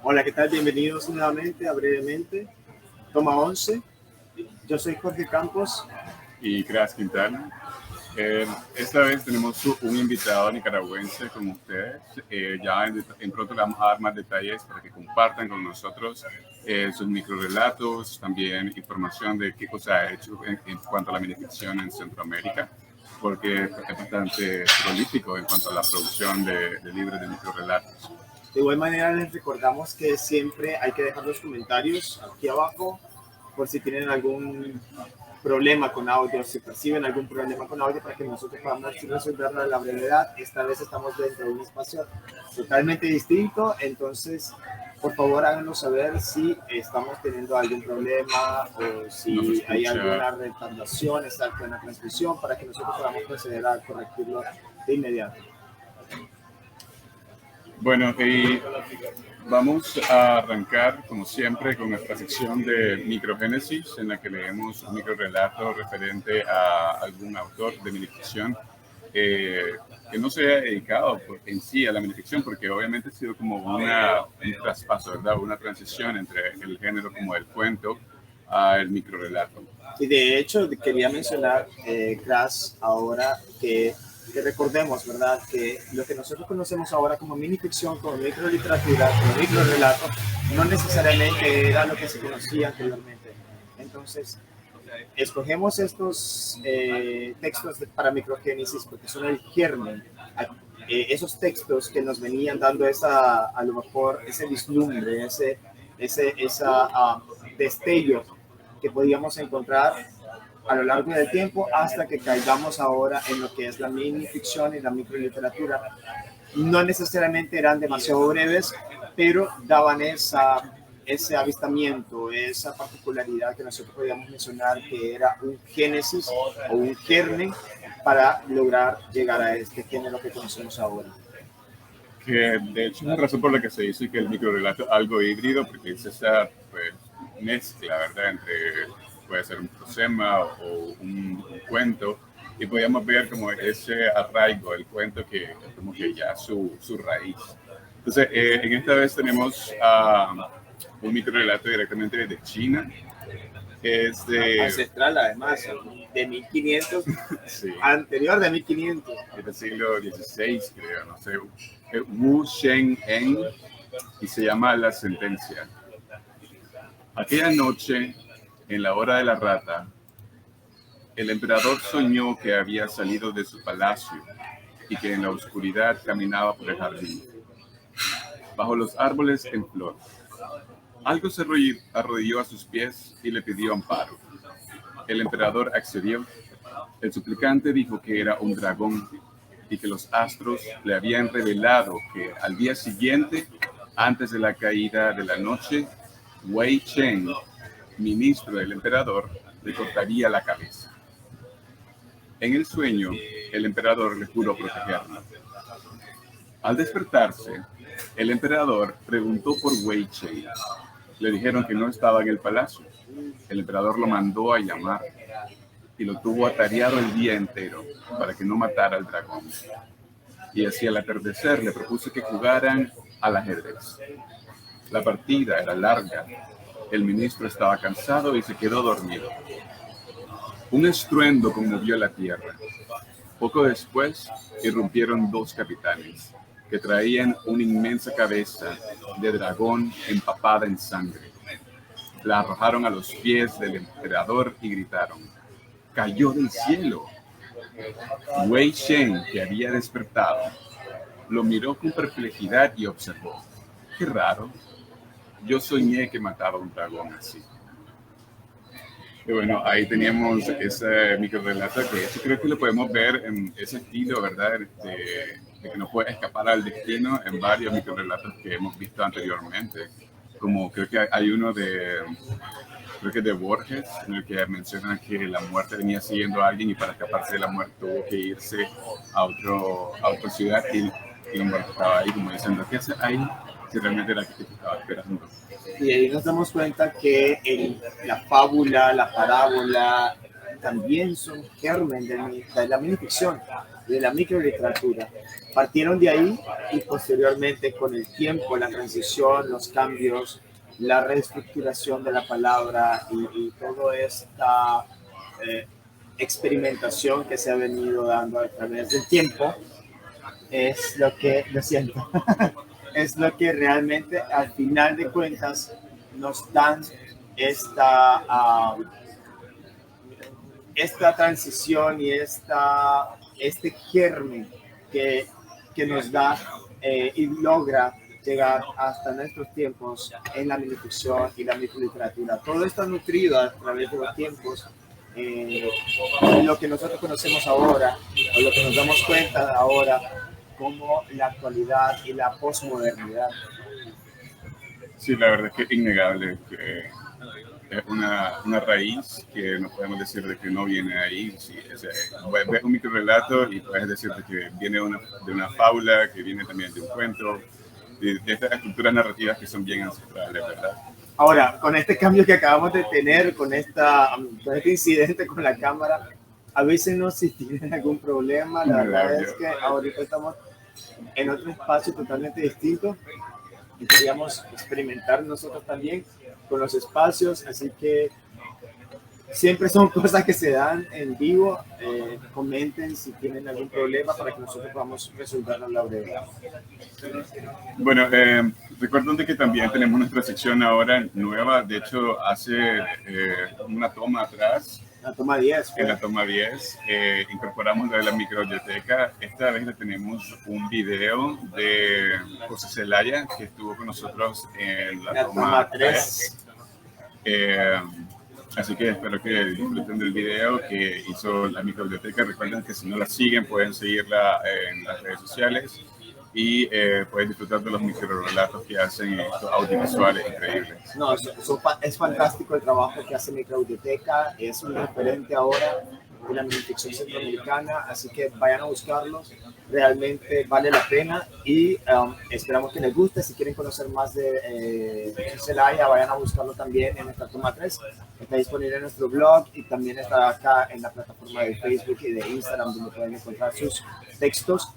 Hola, ¿qué tal? Bienvenidos nuevamente a Brevemente, toma 11. Yo soy Jorge Campos. Y Cras Quintana. Esta vez tenemos un invitado nicaragüense con ustedes. En pronto le vamos a dar más detalles para que compartan con nosotros sus microrelatos, también información de qué cosa ha hecho en cuanto a la minificción en Centroamérica, porque es bastante prolífico en cuanto a la producción de libros de microrelatos. De igual manera les recordamos que siempre hay que dejar los comentarios aquí abajo por si tienen algún problema con audio, si perciben algún problema con audio, para que nosotros podamos resolverlo a la brevedad. Esta vez estamos dentro de un espacio totalmente distinto, entonces por favor háganos saber si estamos teniendo algún problema o si hay alguna retardación exacta en la transmisión para que nosotros podamos proceder a corregirlo de inmediato. Bueno, y vamos a arrancar, como siempre, con nuestra sección de microgénesis, en la que leemos un microrelato referente a algún autor de minificción que no se haya dedicado en sí a la minificción, porque obviamente ha sido como un traspaso, ¿verdad? Una transición entre el género como el cuento al microrelato. Y de hecho, quería mencionar, Cras, ahora que recordemos, ¿verdad?, que lo que nosotros conocemos ahora como minificción, como microliteratura, como microrelato, no necesariamente era lo que se conocía anteriormente. Entonces, escogemos estos textos para microgénesis porque son el germen, esos textos que nos venían dando a lo mejor ese vislumbre, ese destello que podíamos encontrar a lo largo del tiempo hasta que caigamos ahora en lo que es la minificción y la microliteratura. No necesariamente eran demasiado breves, pero daban ese avistamiento, esa particularidad que nosotros podíamos mencionar que era un génesis o un germen para lograr llegar a este género que conocemos ahora. Que de hecho es la razón por la que se dice que el microrelato es algo híbrido, porque es esa mezcla, ¿verdad?, entre puede ser un prosema o un cuento, y podíamos ver como ese arraigo del cuento que es como que ya su raíz. Entonces, en esta vez tenemos un microrelato directamente desde China. Es ancestral, además, de 1500, sí, anterior de 1500. Del siglo XVI, creo, no sé. Wu Sheng-en, y se llama La Sentencia. Aquella noche, en la hora de la rata, el emperador soñó que había salido de su palacio y que en la oscuridad caminaba por el jardín, bajo los árboles en flor. Algo se arrodilló a sus pies y le pidió amparo. El emperador accedió. El suplicante dijo que era un dragón y que los astros le habían revelado que al día siguiente, antes de la caída de la noche, Wei Cheng, ministro del emperador, le cortaría la cabeza. En el sueño, el emperador le juró protegerlo. Al despertarse, el emperador preguntó por Wei Cheng. Le dijeron que no estaba en el palacio. El emperador lo mandó a llamar y lo tuvo atareado el día entero para que no matara al dragón. Y hacia el atardecer le propuso que jugaran al ajedrez. La partida era larga. El ministro estaba cansado y se quedó dormido. Un estruendo conmovió la tierra. Poco después, irrumpieron dos capitanes que traían una inmensa cabeza de dragón empapada en sangre. La arrojaron a los pies del emperador y gritaron: ¡cayó del cielo! Wei Shen, que había despertado, lo miró con perplejidad y observó: ¡qué raro! Yo soñé que mataba a un dragón así. Y bueno, ahí teníamos ese microrelato que yo creo que lo podemos ver en ese estilo, ¿verdad? De que no puede escapar al destino en varios microrelatos que hemos visto anteriormente. Como creo que hay uno creo que de Borges, en el que menciona que la muerte venía siguiendo a alguien y para escaparse de la muerte tuvo que irse a otra ciudad y la muerte estaba ahí, como diciendo: ¿qué hace ahí? Si realmente era que te estaba esperando. Y ahí nos damos cuenta que la fábula, la parábola, también son germen de la minificción. de la microliteratura. Partieron de ahí y posteriormente con el tiempo, la transición, los cambios, la reestructuración de la palabra y toda esta experimentación que se ha venido dando a través del tiempo es lo que, lo siento, es lo que realmente al final de cuentas nos dan esta transición y este germen que nos da y logra llegar hasta nuestros tiempos en la minificción y la microliteratura. Todo está nutrido a través de los tiempos. Lo que nosotros conocemos ahora, o lo que nos damos cuenta ahora, como la actualidad y la posmodernidad. Sí, la verdad es que es innegable que es una raíz que no podemos decir de que no viene ahí. Sí, ves un microrelato y puedes decirte que viene de una fábula, que viene también de un cuento, de estas estructuras narrativas que son bien ancestrales, ¿verdad? Ahora, con este cambio que acabamos de tener, con este incidente con la cámara, a veces no si tienen algún problema. La verdad es que ahorita estamos en otro espacio totalmente distinto y queríamos experimentar nosotros también con los espacios, así que siempre son cosas que se dan en vivo. Comenten si tienen algún problema para que nosotros podamos resolverlo a la brevedad. Bueno, recuerden que también tenemos nuestra sección ahora nueva. De hecho, hace una toma atrás. La toma 10. En la toma 10 incorporamos la de la microbiblioteca. Esta vez le tenemos un video de José Zelaya, que estuvo con nosotros en la toma 3. Así que espero que disfruten del video que hizo la microbiblioteca. Recuerden que si no la siguen, pueden seguirla en las redes sociales y pueden disfrutar de los microrelatos que hacen estos audiovisuales increíbles. No, es fantástico el trabajo que hace Microbiblioteca, es un referente ahora de la minificción centroamericana, así que vayan a buscarlos, realmente vale la pena y esperamos que les guste. Si quieren conocer más de Zelaya, vayan a buscarlo también en esta toma 3, está disponible en nuestro blog y también está acá en la plataforma de Facebook y de Instagram, donde pueden encontrar sus textos,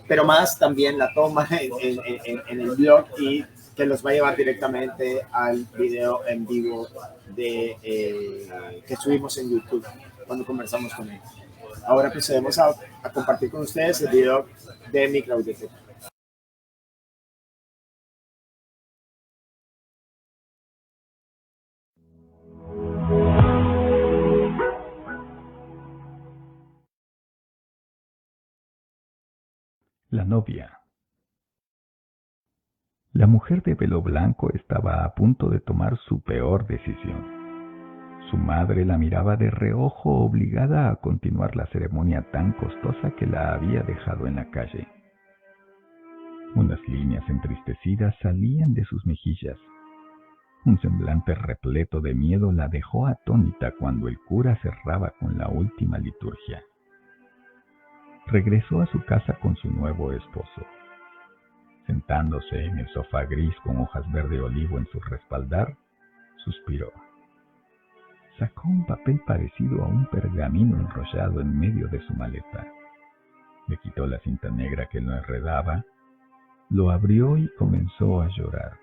pero más también la toma en el blog y que los va a llevar directamente al video en vivo que subimos en YouTube cuando conversamos con él. Ahora procedemos a compartir con ustedes el video de Microbiblioteca. La novia. La mujer de velo blanco estaba a punto de tomar su peor decisión. Su madre la miraba de reojo, obligada a continuar la ceremonia tan costosa que la había dejado en la calle. Unas líneas entristecidas salían de sus mejillas. Un semblante repleto de miedo la dejó atónita cuando el cura cerraba con la última liturgia. Regresó a su casa con su nuevo esposo. Sentándose en el sofá gris con hojas verde olivo en su respaldar, suspiró. Sacó un papel parecido a un pergamino enrollado en medio de su maleta. Le quitó la cinta negra que lo enredaba, lo abrió y comenzó a llorar.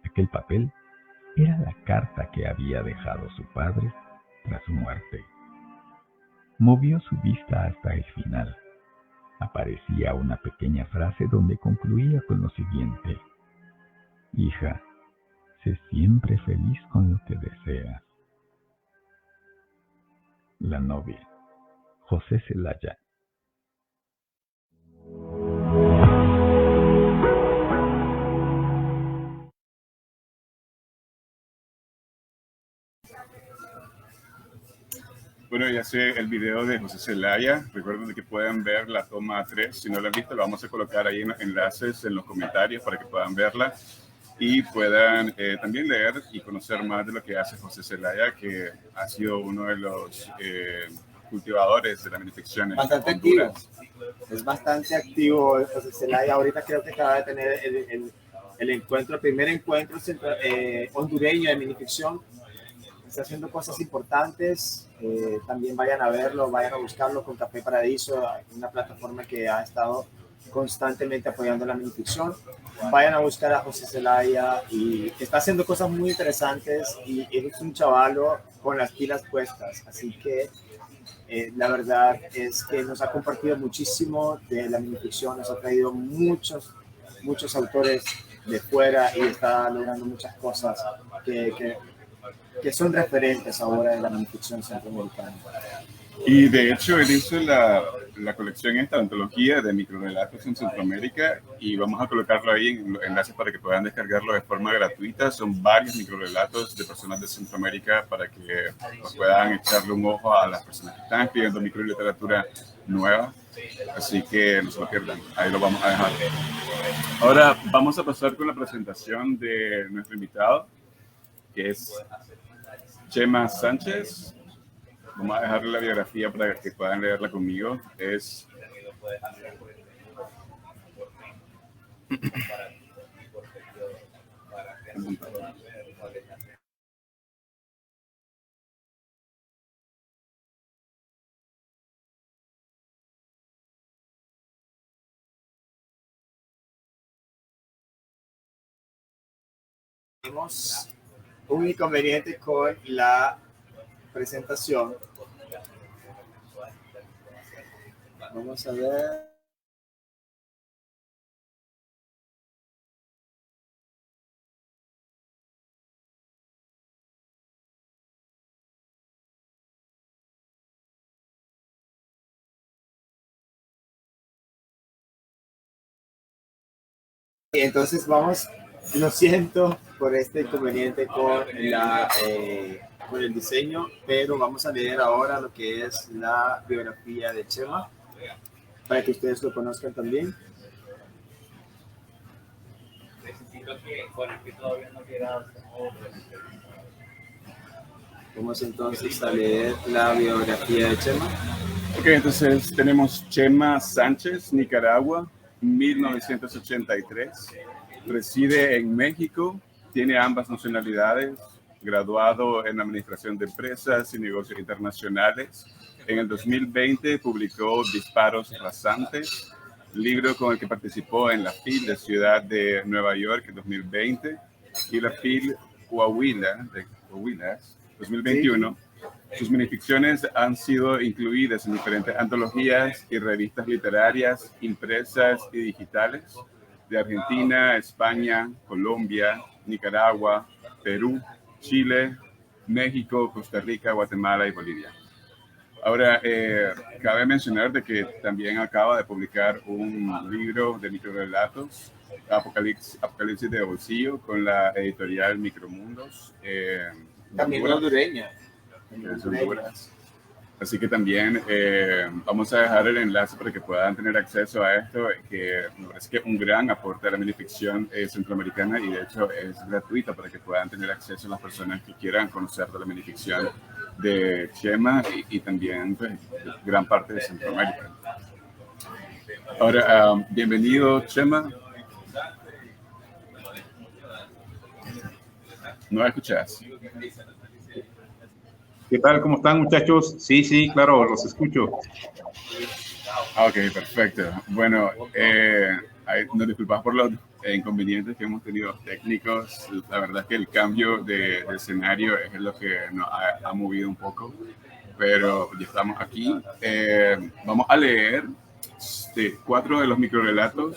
Aquel papel era la carta que había dejado su padre tras su muerte. Movió su vista hasta el final. Aparecía una pequeña frase donde concluía con lo siguiente: Hija, sé siempre feliz con lo que deseas. La novia. José Zelaya. Bueno, ya sé el video de José Zelaya. Recuerden que pueden ver la toma 3. Si no la han visto, la vamos a colocar ahí en los enlaces en los comentarios para que puedan verla y puedan también leer y conocer más de lo que hace José Zelaya, que ha sido uno de los cultivadores de la minificción. Bastante activo. Es bastante activo José Zelaya. Ahorita creo que acaba de tener el primer encuentro hondureño de minificción. está haciendo cosas importantes. También vayan a verlo, vayan a buscarlo con Café Paradiso, una plataforma que ha estado constantemente apoyando la minificción. Vayan a buscar a José Zelaya y está haciendo cosas muy interesantes y es un chavalo con las pilas puestas, así que la verdad es que nos ha compartido muchísimo de la minificción, nos ha traído muchos autores de fuera y está logrando muchas cosas que son referentes ahora de la minificción centroamericana. Y de hecho, él hizo la colección, esta antología de microrelatos en Centroamérica, y vamos a colocarlo ahí en los enlaces para que puedan descargarlo de forma gratuita. Son varios microrelatos de personas de Centroamérica para que pues, puedan echarle un ojo a las personas que están escribiendo microliteratura nueva. Así que no se lo pierdan, ahí lo vamos a dejar. Ahora vamos a pasar con la presentación de nuestro invitado, que es Chema Sánchez. Vamos a dejarle la biografía para que puedan leerla conmigo. Es Tenemos un inconveniente con la presentación. Vamos a ver. Entonces vamos, lo siento por este inconveniente con el diseño, pero vamos a leer ahora lo que es la biografía de Chema, para que ustedes lo conozcan también. Vamos entonces a leer la biografía de Chema. Ok, entonces tenemos Chema Sánchez, Nicaragua, 1983. Reside en México, tiene ambas nacionalidades, graduado en Administración de Empresas y Negocios Internacionales. En el 2020 publicó Disparos Rasantes, libro con el que participó en la FIL de Ciudad de Nueva York en 2020 y la FIL Coahuila de Coahuilas 2021. Sus minificciones han sido incluidas en diferentes antologías y revistas literarias impresas y digitales de Argentina, España, Colombia, Nicaragua, Perú, Chile, México, Costa Rica, Guatemala y Bolivia. Ahora, cabe mencionar de que también acaba de publicar un libro de microrelatos, Apocalipsis de Bolsillo, con la editorial Micromundos. También hondureña. Así que también vamos a dejar el enlace para que puedan tener acceso a esto, que me parece que es un gran aporte a la minificción centroamericana y de hecho es gratuita para que puedan tener acceso a las personas que quieran conocer de la minificción de Chema y también pues, gran parte de Centroamérica. Ahora, bienvenido Chema. ¿No escuchas? ¿Qué tal? ¿Cómo están, muchachos? Sí, claro, los escucho. Ok, perfecto. Bueno, nos disculpas por los inconvenientes que hemos tenido técnicos. La verdad es que el cambio de escenario es lo que nos ha movido un poco, pero ya estamos aquí. Vamos a leer 4 de los microrelatos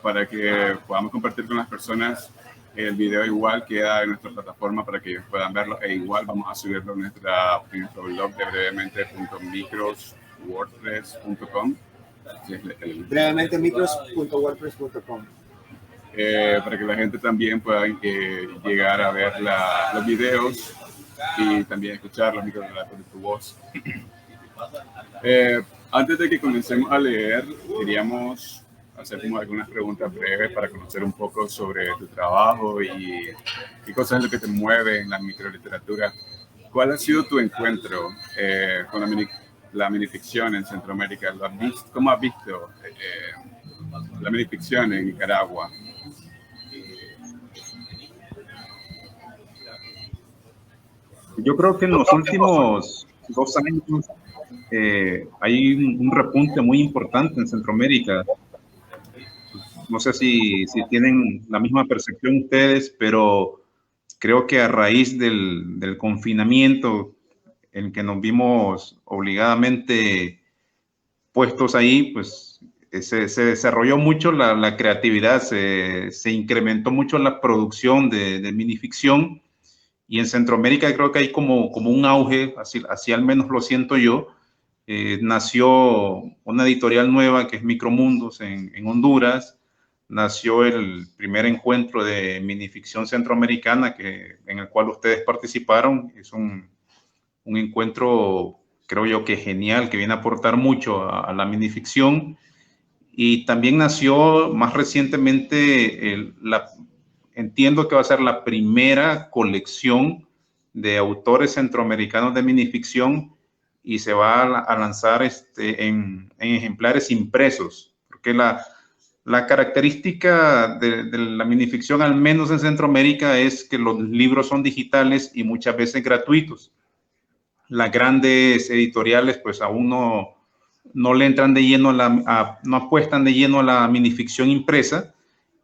para que podamos compartir con las personas. El video igual queda en nuestra plataforma para que ellos puedan verlo e igual vamos a subirlo en nuestro blog de brevemente.micros.wordpress.com. brevementemicros.wordpress.com. Para que la gente también pueda llegar a ver los videos y también escuchar los microrelatos de tu voz. Antes de que comencemos a leer, queríamos hacer como algunas preguntas breves para conocer un poco sobre tu trabajo y qué cosas es lo que te mueve en la microliteratura. ¿Cuál ha sido tu encuentro con la minificción en Centroamérica? ¿Cómo has visto la minificción en Nicaragua? Yo creo que en los últimos 2 años hay un repunte muy importante en Centroamérica. No sé si tienen la misma percepción ustedes, pero creo que a raíz del confinamiento en que nos vimos obligadamente puestos ahí, pues se desarrolló mucho la creatividad, se incrementó mucho la producción de minificción, y en Centroamérica creo que hay como un auge, así al menos lo siento yo. Nació una editorial nueva que es Micromundos en Honduras. Nació el primer encuentro de minificción centroamericana en el cual ustedes participaron. Es un encuentro, creo yo, que genial, que viene a aportar mucho a la minificción. Y también nació más recientemente, entiendo que va a ser la primera colección de autores centroamericanos de minificción, y se va a lanzar en ejemplares impresos, porque la característica de la minificción, al menos en Centroamérica, es que los libros son digitales y muchas veces gratuitos. Las grandes editoriales pues aún no le entran de lleno no apuestan de lleno a la minificción impresa,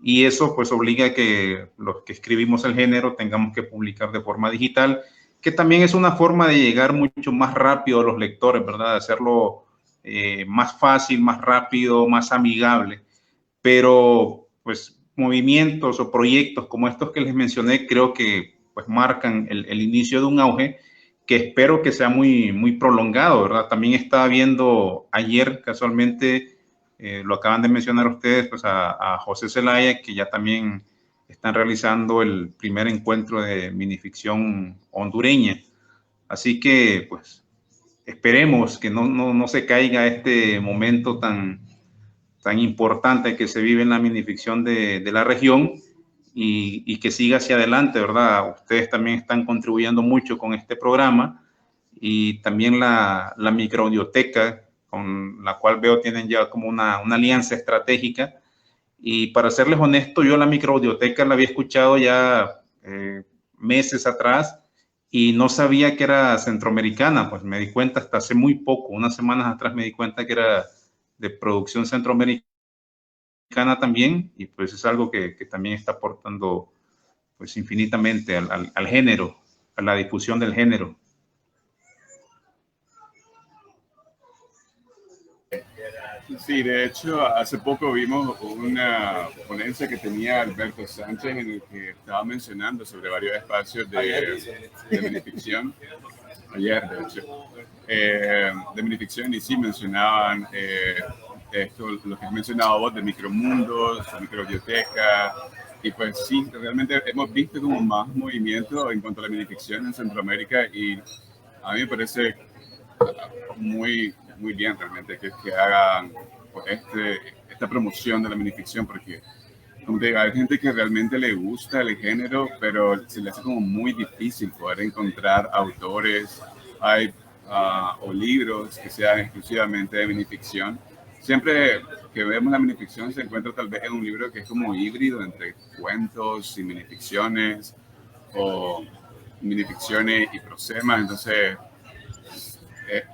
y eso pues obliga a que los que escribimos el género tengamos que publicar de forma digital, que también es una forma de llegar mucho más rápido a los lectores, ¿verdad? De hacerlo más fácil, más rápido, más amigable. Pero pues movimientos o proyectos como estos que les mencioné creo que pues marcan el inicio de un auge que espero que sea muy prolongado, ¿verdad? También estaba viendo ayer, casualmente, lo acaban de mencionar ustedes, pues a José Zelaya, que ya también están realizando el primer encuentro de minificción hondureña. Así que, pues, esperemos que no se caiga este momento tan importante que se vive en la minificción de la región, y que siga hacia adelante, ¿verdad? Ustedes también están contribuyendo mucho con este programa, y también la microaudioteca, con la cual veo tienen ya como una alianza estratégica. Y para serles honesto, yo la microaudioteca la había escuchado ya meses atrás, y no sabía que era centroamericana. Pues me di cuenta hasta hace muy poco, unas semanas atrás me di cuenta que era de producción centroamericana también, y pues es algo que también está aportando pues infinitamente al género, a la difusión del género. Sí, de hecho, hace poco vimos una ponencia que tenía Alberto Sánchez, en el que estaba mencionando sobre varios espacios de minificción, ayer de hecho, de minificción, y sí mencionaban esto, lo que has mencionado vos, de micromundos, microbiblioteca, y pues sí, realmente hemos visto como más movimiento en cuanto a la minificción en Centroamérica, y a mí me parece muy bien realmente que hagan pues, esta promoción de la minificción, porque como te digo, hay gente que realmente le gusta el género, pero se le hace como muy difícil poder encontrar autores o libros que sean exclusivamente de minificción. Siempre que vemos la minificción se encuentra tal vez en un libro que es como híbrido entre cuentos y minificciones, o minificciones y prosemas. Entonces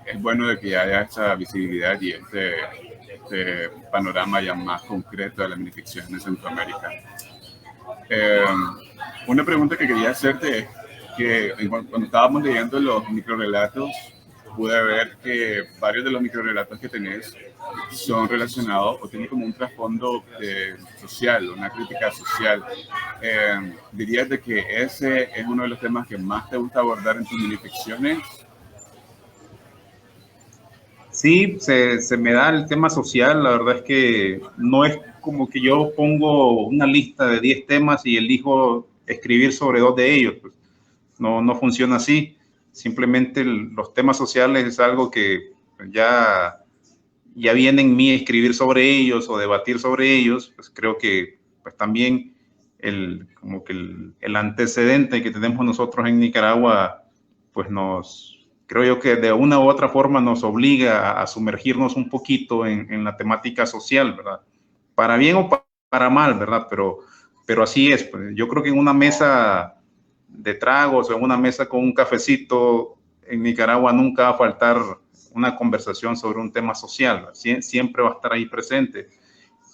es bueno de que haya esta visibilidad y este panorama ya más concreto de la minificción en Centroamérica. Una pregunta que quería hacerte es que cuando estábamos leyendo los microrelatos, pude ver que varios de los microrelatos que tenés son relacionados o tienen como un trasfondo social, una crítica social. ¿Dirías de que ese es uno de los temas que más te gusta abordar en tus minificciones? Sí, se me da el tema social. La verdad es que no es como que yo pongo una lista de 10 temas y elijo escribir sobre 2 de ellos. Pues no funciona así. Simplemente los temas sociales es algo que ya viene en mí escribir sobre ellos o debatir sobre ellos. Pues creo que pues también el antecedente que tenemos nosotros en Nicaragua, pues creo yo que de una u otra forma nos obliga a sumergirnos un poquito en la temática social, ¿verdad? Para bien o para mal, ¿verdad? Pero así es. Pues yo creo que en una mesa de tragos o en una mesa con un cafecito, en Nicaragua nunca va a faltar una conversación sobre un tema social, siempre va a estar ahí presente.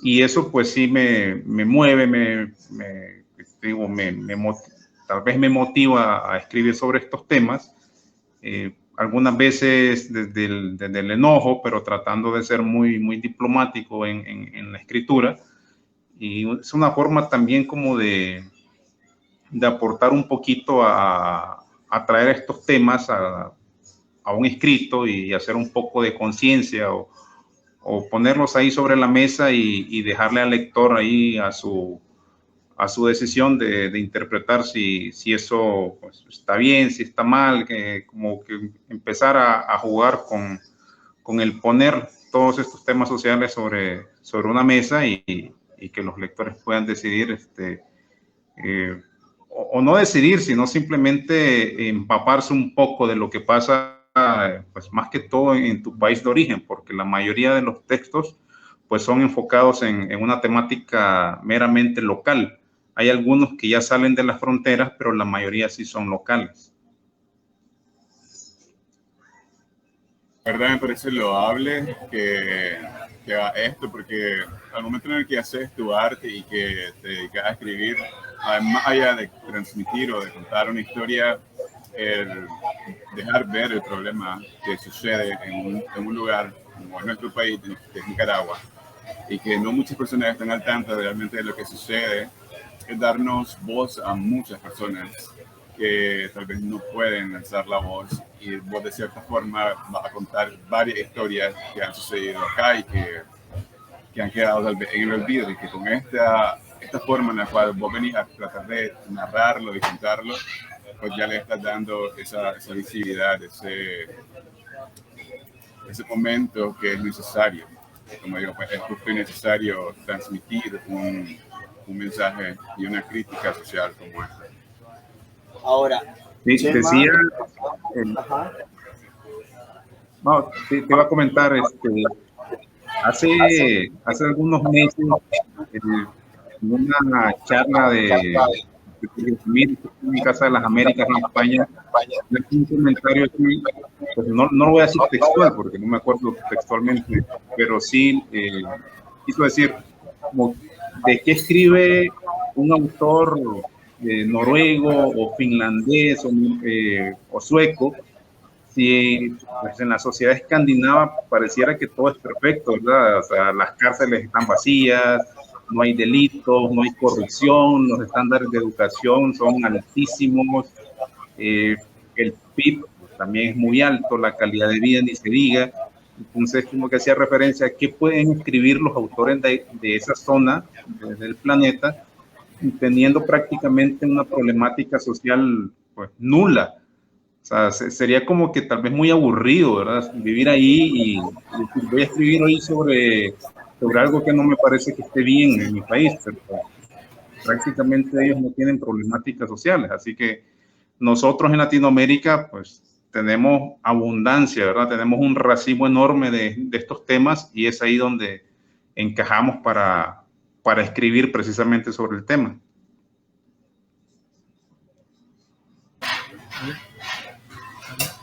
Y eso pues sí me mueve, tal vez me motiva a escribir sobre estos temas, algunas veces desde el enojo, pero tratando de ser muy diplomático en la escritura. Y es una forma también como de aportar un poquito a traer estos temas a un escrito y hacer un poco de conciencia o ponerlos ahí sobre la mesa y dejarle al lector ahí a su decisión de interpretar si eso pues, está bien, si está mal, que como que empezar a jugar con el poner todos estos temas sociales sobre una mesa y que los lectores puedan decidir o no decidir, sino simplemente empaparse un poco de lo que pasa, pues más que todo en tu país de origen, porque la mayoría de los textos pues son enfocados en una temática meramente local. Hay algunos que ya salen de las fronteras, pero la mayoría sí son locales. La verdad me parece loable que haga esto, porque al momento en el que haces tu arte y que te dedicas a escribir, más allá de transmitir o de contar una historia, el dejar ver el problema que sucede en un lugar como en nuestro país, que es Nicaragua, y que no muchas personas están al tanto realmente de lo que sucede, es darnos voz a muchas personas que tal vez no pueden alzar la voz, y vos de cierta forma vas a contar varias historias que han sucedido acá y que han quedado tal vez en el olvido, y que con esta forma en la cual vos venís a tratar de narrarlo y contarlo, pues ya le estás dando esa visibilidad, ese momento que es necesario. Como digo, pues es justo y necesario transmitir un mensaje y una crítica social como esta. Ahora, sí, decía, no, te iba a comentar, hace algunos meses, en una charla de en Casa de las Américas en España, un comentario así, pues no lo voy a decir textual porque no me acuerdo textualmente, pero sí quiso decir como de qué escribe un autor noruego o finlandés o sueco, si pues, en la sociedad escandinava pareciera que todo es perfecto, ¿verdad? O sea, las cárceles están vacías, no hay delitos, no hay corrupción, los estándares de educación son altísimos, el PIB también es muy alto, la calidad de vida ni se diga. Entonces, como que hacía referencia a qué pueden escribir los autores de esa zona del planeta, teniendo prácticamente una problemática social pues nula. O sea, sería como que tal vez muy aburrido, ¿verdad? Vivir ahí y voy a escribir hoy sobre algo que no me parece que esté bien en mi país, pero prácticamente ellos no tienen problemáticas sociales. Así que nosotros en Latinoamérica, pues tenemos abundancia, ¿verdad? Tenemos un racimo enorme de estos temas y es ahí donde encajamos para escribir precisamente sobre el tema.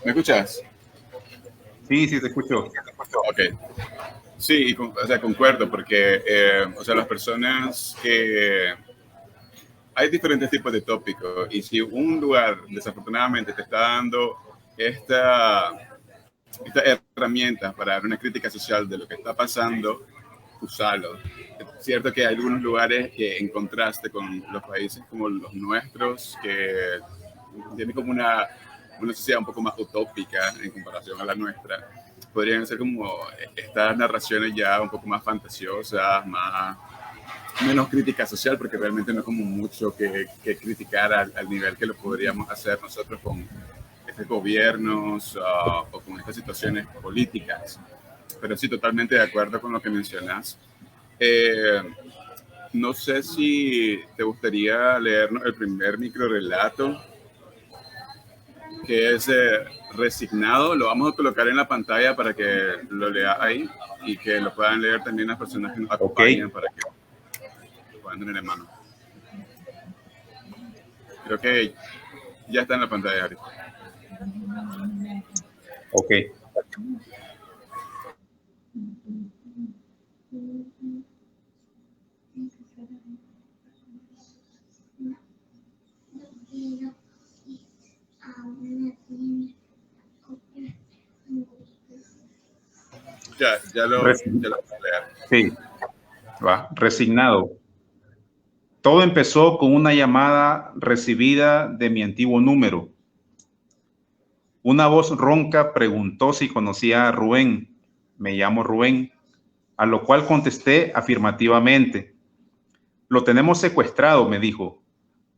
¿Me escuchas? Sí, te escucho. Ok. Sí, o sea, concuerdo, porque o sea, las personas que... Hay diferentes tipos de tópicos, y si un lugar desafortunadamente te está dando esta herramienta para dar una crítica social de lo que está pasando, usalo. Es cierto que hay algunos lugares que, en contraste con los países como los nuestros, que tienen como una sociedad un poco más utópica en comparación a la nuestra, podrían ser como estas narraciones ya un poco más fantasiosas, menos crítica social, porque realmente no es como mucho que criticar al nivel que lo podríamos hacer nosotros con estos gobiernos o con estas situaciones políticas. Pero sí, totalmente de acuerdo con lo que mencionas. No sé si te gustaría leernos el primer microrelato, que es Resignado. Lo vamos a colocar en la pantalla para que lo lea ahí y que lo puedan leer también las personas que nos acompañan, para que lo puedan tener en mano. Creo que Ya está en la pantalla ahorita. Ok. Ya lo voy a leer. Sí, va, resignado. Todo empezó con una llamada recibida de mi antiguo número. Una voz ronca preguntó si conocía a Rubén. Me llamo Rubén, a lo cual contesté afirmativamente. Lo tenemos secuestrado, me dijo.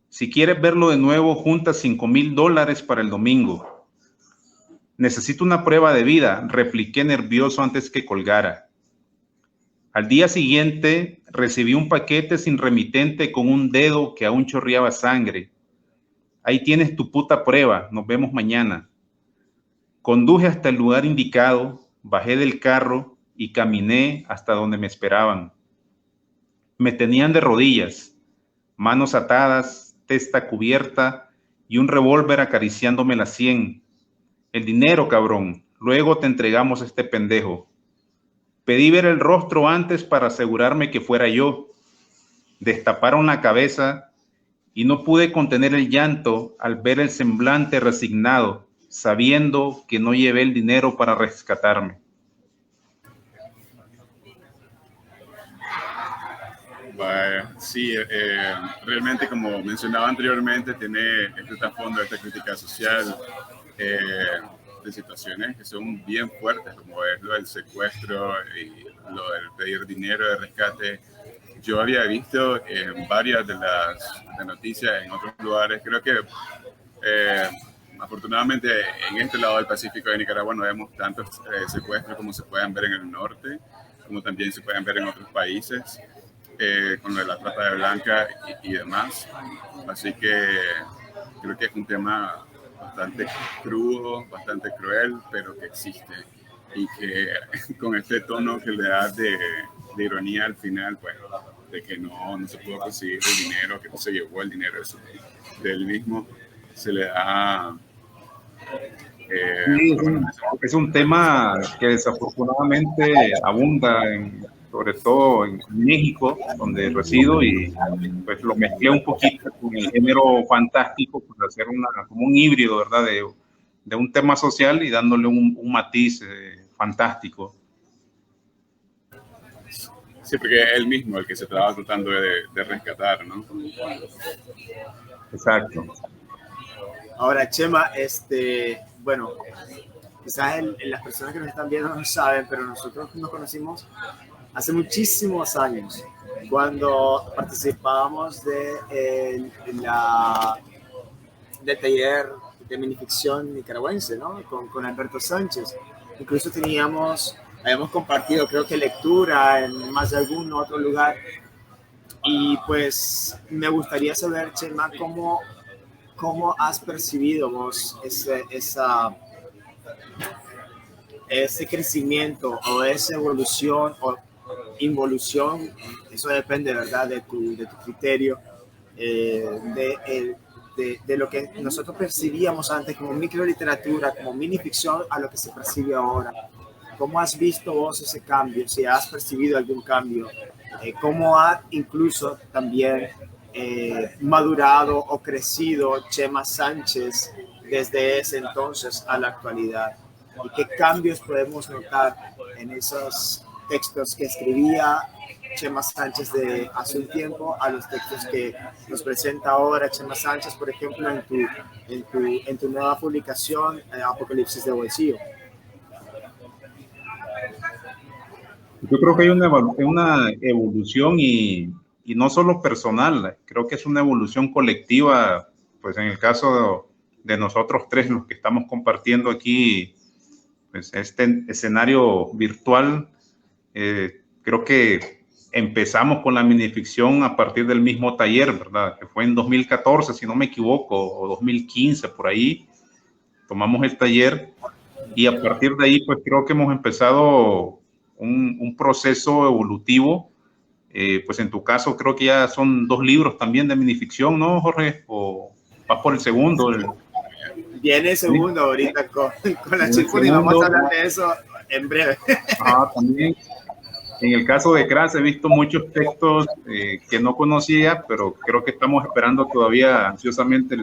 Si quieres verlo de nuevo, junta $5,000 para el domingo. Necesito una prueba de vida, repliqué nervioso antes que colgara. Al día siguiente recibí un paquete sin remitente con un dedo que aún chorreaba sangre. Ahí tienes tu puta prueba, nos vemos mañana. Conduje hasta el lugar indicado, bajé del carro y caminé hasta donde me esperaban. Me tenían de rodillas, manos atadas, testa cubierta y un revólver acariciándome la sien. El dinero, cabrón, luego te entregamos a este pendejo. Pedí ver el rostro antes para asegurarme que fuera yo. Destaparon la cabeza y no pude contener el llanto al ver el semblante resignado, sabiendo que no llevé el dinero para rescatarme. Sí, realmente, como mencionaba anteriormente, tiene este trasfondo, esta crítica social de situaciones que son bien fuertes, como es lo del secuestro y lo del pedir dinero de rescate. Yo había visto en varias de las noticias en otros lugares, creo que afortunadamente en este lado del Pacífico de Nicaragua no vemos tantos secuestros como se pueden ver en el norte, como también se pueden ver en otros países, con lo de la trata de blancas y demás. Así que creo que es un tema bastante crudo, bastante cruel, pero que existe. Y que con este tono que le da de ironía al final, pues, de que no se pudo conseguir el dinero, que no se llevó el dinero del mismo, se le da... Sí, es un tema que desafortunadamente abunda, sobre todo en México, donde resido, y pues lo mezclé un poquito con el género fantástico para hacer como un híbrido, ¿verdad? De un tema social y dándole un matiz fantástico. Sí, porque es él mismo el que se estaba tratando de rescatar, ¿no? Exacto. Ahora, Chema, bueno, quizás las personas que nos están viendo no saben, pero nosotros nos conocimos hace muchísimos años, cuando participábamos del taller de minificción nicaragüense, ¿no? Con Alberto Sánchez. Incluso habíamos compartido, creo que lectura en más de algún otro lugar. Y pues me gustaría saber, Chema, ¿cómo has percibido vos ese crecimiento o esa evolución o involución? Eso depende, ¿verdad?, de tu criterio, de lo que nosotros percibíamos antes como microliteratura, como minificción, a lo que se percibe ahora. ¿Cómo has visto vos ese cambio? Si has percibido algún cambio, ¿cómo ha incluso también madurado o crecido Chema Sánchez desde ese entonces a la actualidad? ¿Y qué cambios podemos notar en esos textos que escribía Chema Sánchez de hace un tiempo a los textos que nos presenta ahora Chema Sánchez, por ejemplo, en tu nueva publicación, Apocalipsis de Bolsillo? Yo creo que hay una evolución y no solo personal, creo que es una evolución colectiva, pues en el caso de nosotros tres, los que estamos compartiendo aquí, pues este escenario virtual, creo que empezamos con la minificción a partir del mismo taller, ¿verdad? Que fue en 2014, si no me equivoco, o 2015, por ahí, tomamos el taller y a partir de ahí, pues creo que hemos empezado un proceso evolutivo. Pues en tu caso creo que ya son 2 libros también de minificción, ¿no, Jorge? vas por el segundo. Viene el segundo ahorita con la Chifurnia, vamos a hablar de eso en breve. También en el caso de Crass he visto muchos textos que no conocía, pero creo que estamos esperando todavía ansiosamente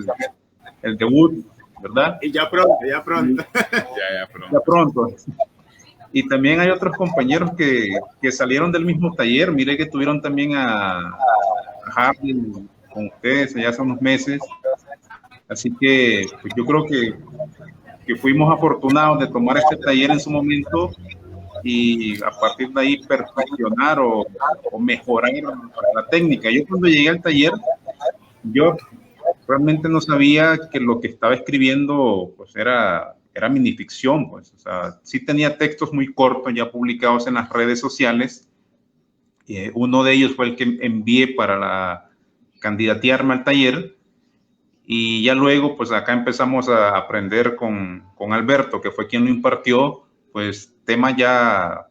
el debut, ¿verdad? Y ya pronto. Ya pronto. Ya pronto. Y también hay otros compañeros que salieron del mismo taller. Mire que tuvieron también a Harry con ustedes ya hace unos meses. Así que pues yo creo que fuimos afortunados de tomar este taller en su momento y a partir de ahí perfeccionar o mejorar la técnica. Yo cuando llegué al taller, yo realmente no sabía que lo que estaba escribiendo pues era minificción, pues. O sea, sí tenía textos muy cortos ya publicados en las redes sociales. Uno de ellos fue el que envié para candidatearme al taller. Y ya luego, pues acá empezamos a aprender con Alberto, que fue quien lo impartió, pues temas ya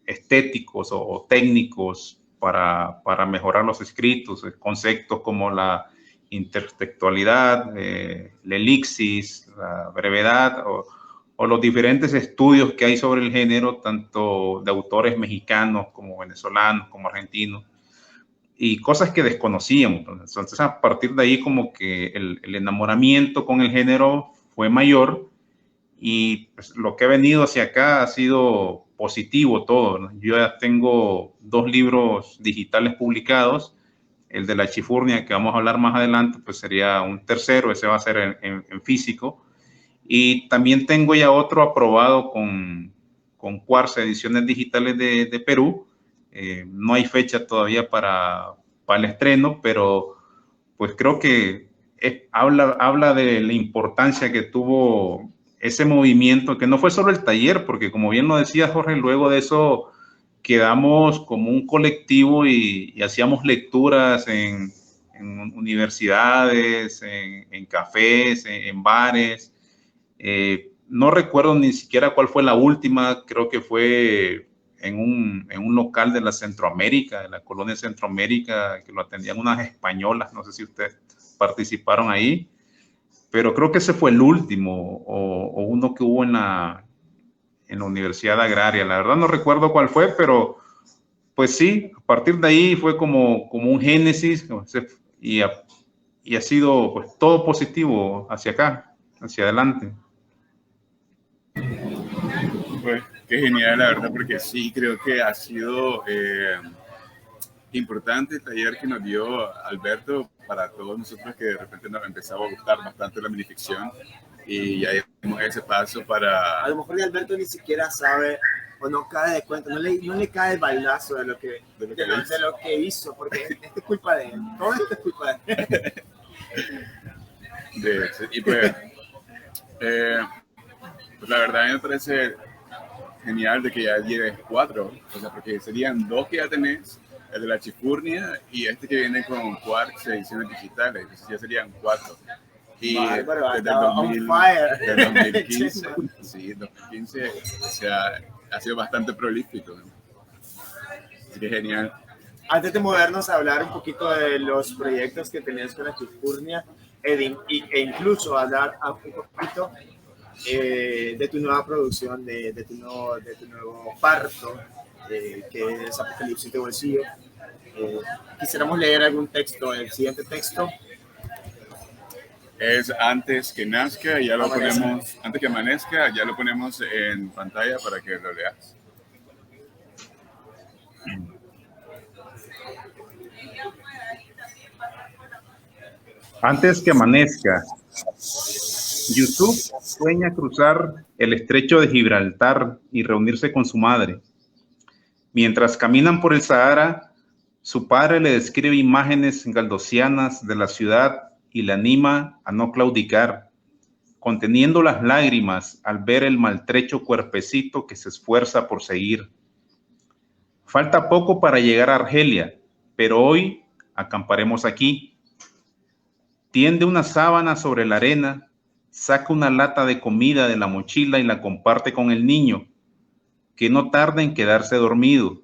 estéticos o técnicos para mejorar los escritos, conceptos como la intertextualidad, la elixis, la brevedad o los diferentes estudios que hay sobre el género, tanto de autores mexicanos como venezolanos, como argentinos, y cosas que desconocíamos. Entonces, a partir de ahí, como que el enamoramiento con el género fue mayor y pues, lo que ha venido hacia acá ha sido positivo todo, ¿no? Yo ya tengo 2 libros digitales publicados. El de la Chifurnia, que vamos a hablar más adelante, pues sería un tercero, ese va a ser en físico. Y también tengo ya otro aprobado con Cuarza Ediciones Digitales de Perú. No hay fecha todavía para el estreno, pero pues creo que habla de la importancia que tuvo ese movimiento, que no fue solo el taller, porque como bien lo decía Jorge, luego de eso quedamos como un colectivo y hacíamos lecturas en universidades, en cafés, en bares. No recuerdo ni siquiera cuál fue la última, creo que fue en un local de la Centroamérica, de la colonia Centroamérica, que lo atendían unas españolas, no sé si ustedes participaron ahí, pero creo que ese fue el último, o uno que hubo en la Universidad Agraria. La verdad no recuerdo cuál fue, pero pues sí, a partir de ahí fue como un génesis, y ha sido pues todo positivo hacia acá, hacia adelante. Pues qué genial, la verdad, porque sí, creo que ha sido importante el taller que nos dio Alberto para todos nosotros, que de repente nos empezaba a gustar bastante la minificción, y ya dimos ese paso para... A lo mejor Alberto ni siquiera sabe o no cae de cuenta, no le cae el bailazo de lo que hizo, porque esto es culpa de él, todo esto es culpa de él. Y pues la verdad me parece genial de que ya lleves 4, o sea, porque serían 2 que ya tenés, el de la Chifurnia y este que viene con Quartz Ediciones Digitales, entonces ya serían 4. Y desde el 2015, sí, 2015, o sea, ha sido bastante prolífico, ¿no? Así que genial. Antes de movernos a hablar un poquito de los proyectos que tenías con la Chifurnia, e incluso hablar un poquito de tu nueva producción, de tu nuevo parto, que es Apocalipsis de Bolsillo. Quisiéramos leer algún texto, el siguiente texto. Es Antes que nazca, ya lo ponemos, antes que amanezca, ya lo ponemos en pantalla para que lo leas. Antes que amanezca. Yusuf sueña cruzar el estrecho de Gibraltar y reunirse con su madre. Mientras caminan por el Sahara, su padre le describe imágenes galdosianas de la ciudad y le anima a no claudicar, conteniendo las lágrimas al ver el maltrecho cuerpecito que se esfuerza por seguir. Falta poco para llegar a Argelia, pero hoy acamparemos aquí. Tiende una sábana sobre la arena, saca una lata de comida de la mochila y la comparte con el niño, que no tarda en quedarse dormido.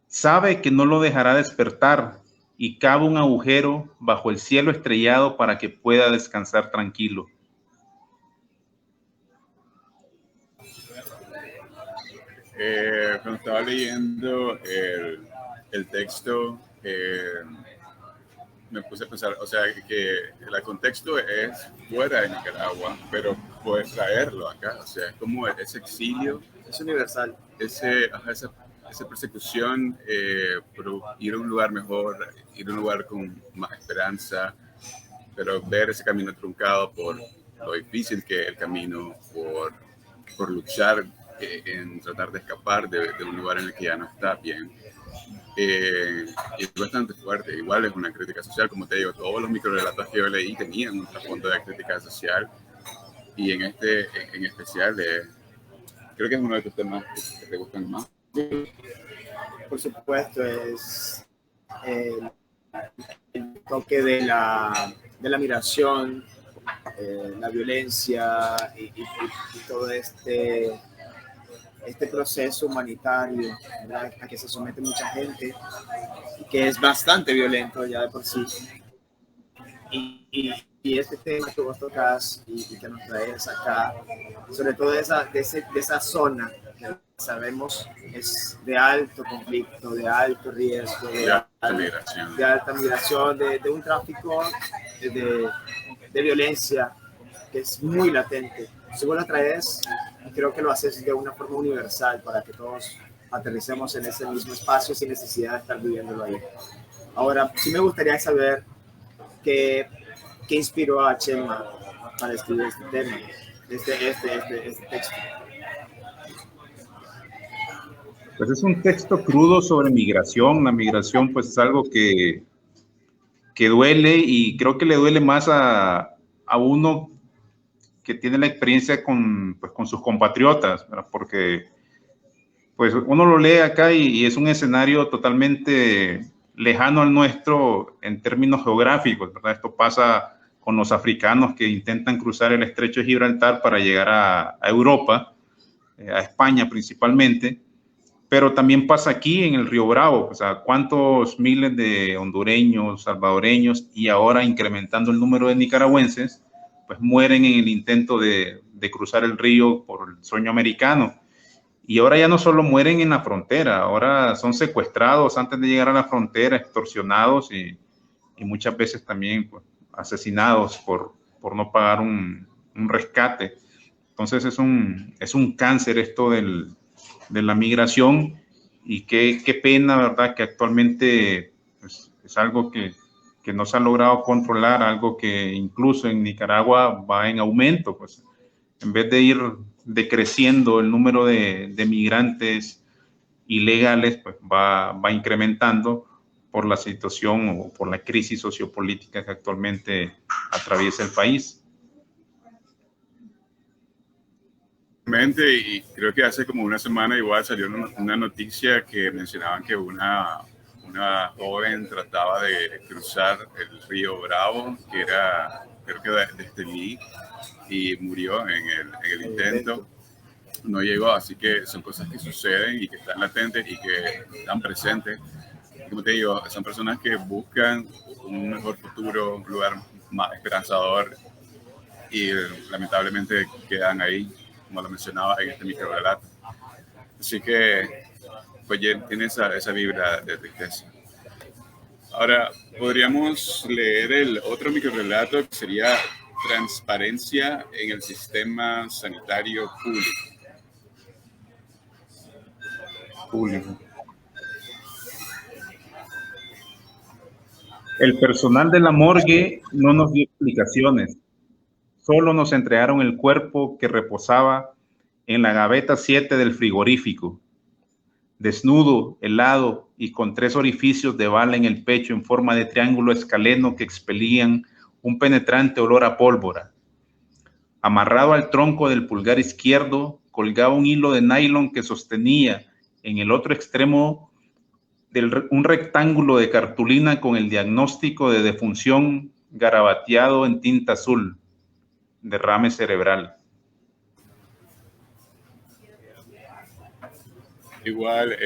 Sabe que no lo dejará despertar y cava un agujero bajo el cielo estrellado para que pueda descansar tranquilo. Cuando estaba leyendo el texto, me puse a pensar, o sea, que el contexto es fuera de Nicaragua, pero puedes traerlo acá, o sea, es como ese exilio. Es universal. Esa persecución por ir a un lugar mejor, ir a un lugar con más esperanza, pero ver ese camino truncado por lo difícil que es el camino, por luchar en tratar de escapar de un lugar en el que ya no está bien. Y es bastante fuerte. Igual es una crítica social, como te digo, todos los microrelatos que yo leí tenían un trasfondo de crítica social, y en especial creo que es uno de tus temas que te gustan más. Por supuesto, es el toque de la migración, la violencia y todo este proceso humanitario, ¿verdad?, a que se somete mucha gente, que es bastante violento ya de por sí. Y este tema que vos tocas y que nos traes acá, sobre todo de esa zona que sabemos es de alto conflicto, de alto riesgo, de alta migración, de un tráfico de violencia que es muy latente. Si vos la traes, creo que lo haces de una forma universal para que todos aterricemos en ese mismo espacio sin necesidad de estar viviéndolo ahí. Ahora, sí me gustaría saber qué inspiró a Chema para escribir este tema, este texto. Pues es un texto crudo sobre migración. La migración pues es algo que duele, y creo que le duele más a uno que tiene la experiencia con sus compatriotas, ¿verdad? Porque pues uno lo lee acá y es un escenario totalmente lejano al nuestro en términos geográficos, ¿verdad? Esto pasa con los africanos que intentan cruzar el estrecho de Gibraltar para llegar a Europa, a España principalmente, pero también pasa aquí en el Río Bravo. O sea, cuántos miles de hondureños, salvadoreños y ahora incrementando el número de nicaragüenses, pues mueren en el intento de cruzar el río por el sueño americano. Y ahora ya no solo mueren en la frontera, ahora son secuestrados antes de llegar a la frontera, extorsionados y muchas veces también pues, asesinados por no pagar un rescate. Entonces es un cáncer esto de la migración, y qué pena, ¿verdad?, que actualmente pues, es algo que no se ha logrado controlar, algo que incluso en Nicaragua va en aumento. Pues en vez de ir decreciendo el número de migrantes ilegales, pues va incrementando por la situación o por la crisis sociopolítica que actualmente atraviesa el país. Y creo que hace como una semana igual salió una noticia que mencionaban que una joven trataba de cruzar el río Bravo, que era, creo que de Estelí, y murió en el intento. No llegó, así que son cosas que suceden y que están latentes y que están presentes. Como te digo, son personas que buscan un mejor futuro, un lugar más esperanzador, y lamentablemente quedan ahí, como lo mencionaba en este microrelato. Así que pues tiene esa vibra de tristeza. Ahora, podríamos leer el otro microrelato, que sería Transparencia en el Sistema Sanitario Público. El personal de la morgue no nos dio explicaciones. Solo nos entregaron el cuerpo que reposaba en la gaveta 7 del frigorífico, desnudo, helado y con 3 orificios de bala en el pecho en forma de triángulo escaleno que expelían un penetrante olor a pólvora. Amarrado al tronco del pulgar izquierdo colgaba un hilo de nylon que sostenía en el otro extremo un rectángulo de cartulina con el diagnóstico de defunción garabateado en tinta azul: derrame cerebral. Igual,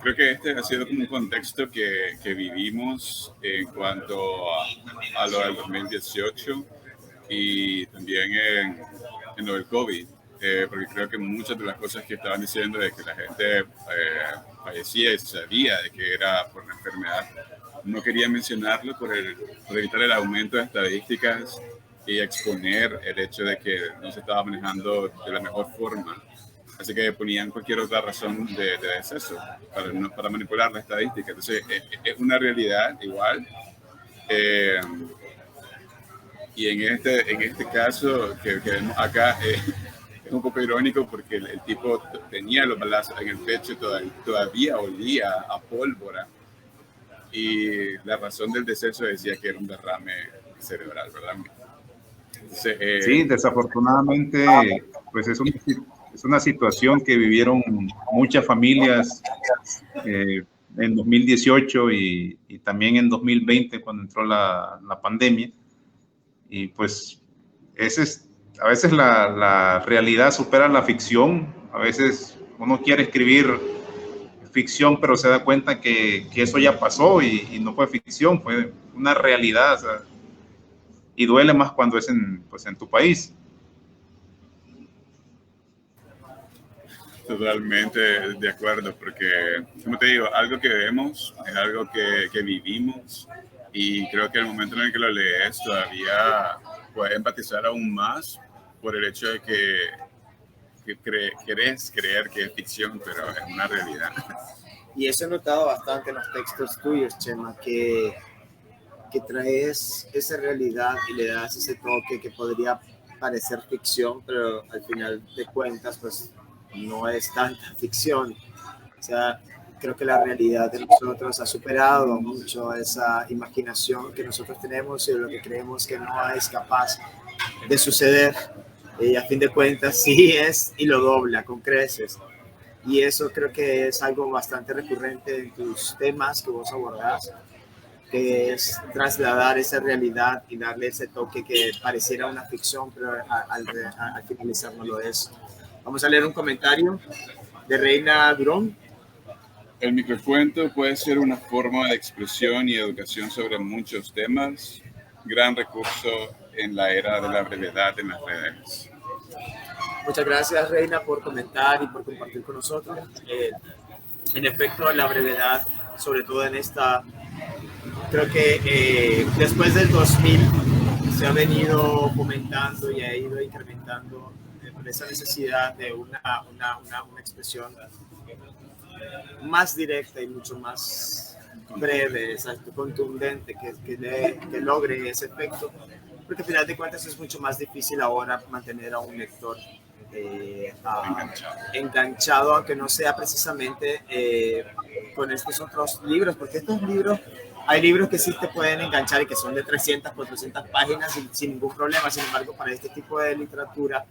creo que este ha sido como un contexto que vivimos en cuanto a lo del 2018 y también en lo del COVID, porque creo que muchas de las cosas que estaban diciendo de que la gente fallecía y sabía de que era por una enfermedad, no quería mencionarlo por evitar el aumento de estadísticas y exponer el hecho de que no se estaba manejando de la mejor forma. Así que ponían cualquier otra razón de deceso para manipular la estadística. Entonces, es una realidad igual. Y en este caso que vemos acá, es un poco irónico porque el tipo tenía los balazos en el pecho, todavía olía a pólvora. Y la razón del deceso decía que era un derrame cerebral, ¿verdad? Entonces, sí, desafortunadamente, pues es una situación que vivieron muchas familias en 2018 y también en 2020 cuando entró la pandemia. Y pues a veces la realidad supera la ficción. A veces uno quiere escribir ficción, pero se da cuenta que eso ya pasó y no fue ficción, fue una realidad. O sea, y duele más cuando es en tu país. Totalmente de acuerdo, porque, como te digo, algo que vemos es algo que vivimos y creo que el momento en el que lo lees todavía puedes empatizar aún más por el hecho de que querés creer que es ficción, pero es una realidad. Y eso he notado bastante en los textos tuyos, Chema, que traes esa realidad y le das ese toque que podría parecer ficción, pero al final de cuentas, pues no es tanta ficción. O sea, creo que la realidad de nosotros ha superado mucho esa imaginación que nosotros tenemos y de lo que creemos que no es capaz de suceder. Y a fin de cuentas sí es y lo dobla con creces. Y eso creo que es algo bastante recurrente en tus temas que vos abordás, que es trasladar esa realidad y darle ese toque que pareciera una ficción, pero al finalizar no lo es. Vamos a leer un comentario de Reina Durón. El microcuento puede ser una forma de expresión y educación sobre muchos temas, gran recurso en la era de la brevedad en las redes. Muchas gracias, Reina, por comentar y por compartir con nosotros. En efecto, la brevedad, sobre todo en esta, creo que después del 2000 se ha venido fomentando y ha ido incrementando esa necesidad de una expresión más directa y mucho más breve, exacto, contundente, que logre ese efecto, porque al final de cuentas es mucho más difícil ahora mantener a un lector enganchado, aunque no sea precisamente con estos otros libros, porque estos libros, hay libros que sí te pueden enganchar y que son de 300, 400 páginas sin ningún problema. Sin embargo, para este tipo de literatura,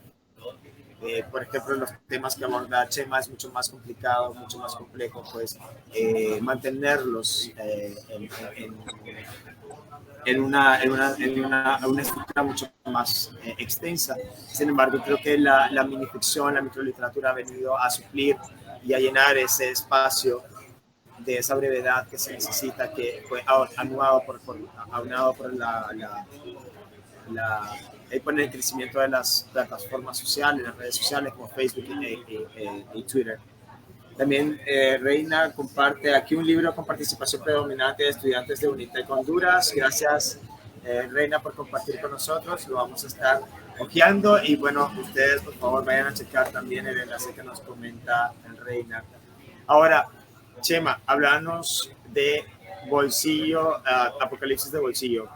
por ejemplo, los temas que aborda Chema es mucho más complicado, mucho más complejo, pues mantenerlos en una estructura mucho más extensa. Sin embargo, creo que la minificción, la microliteratura ha venido a suplir y a llenar ese espacio de esa brevedad que se necesita, que fue aunado por el crecimiento de las plataformas sociales, las redes sociales como Facebook y Twitter. También Reina comparte aquí un libro con participación predominante de estudiantes de UNITEC Honduras. Gracias, Reina, por compartir con nosotros. Lo vamos a estar hojeando y bueno, ustedes por favor vayan a checar también el enlace que nos comenta Reina. Ahora, Chema, háblanos de Bolsillo, Apocalipsis de Bolsillo.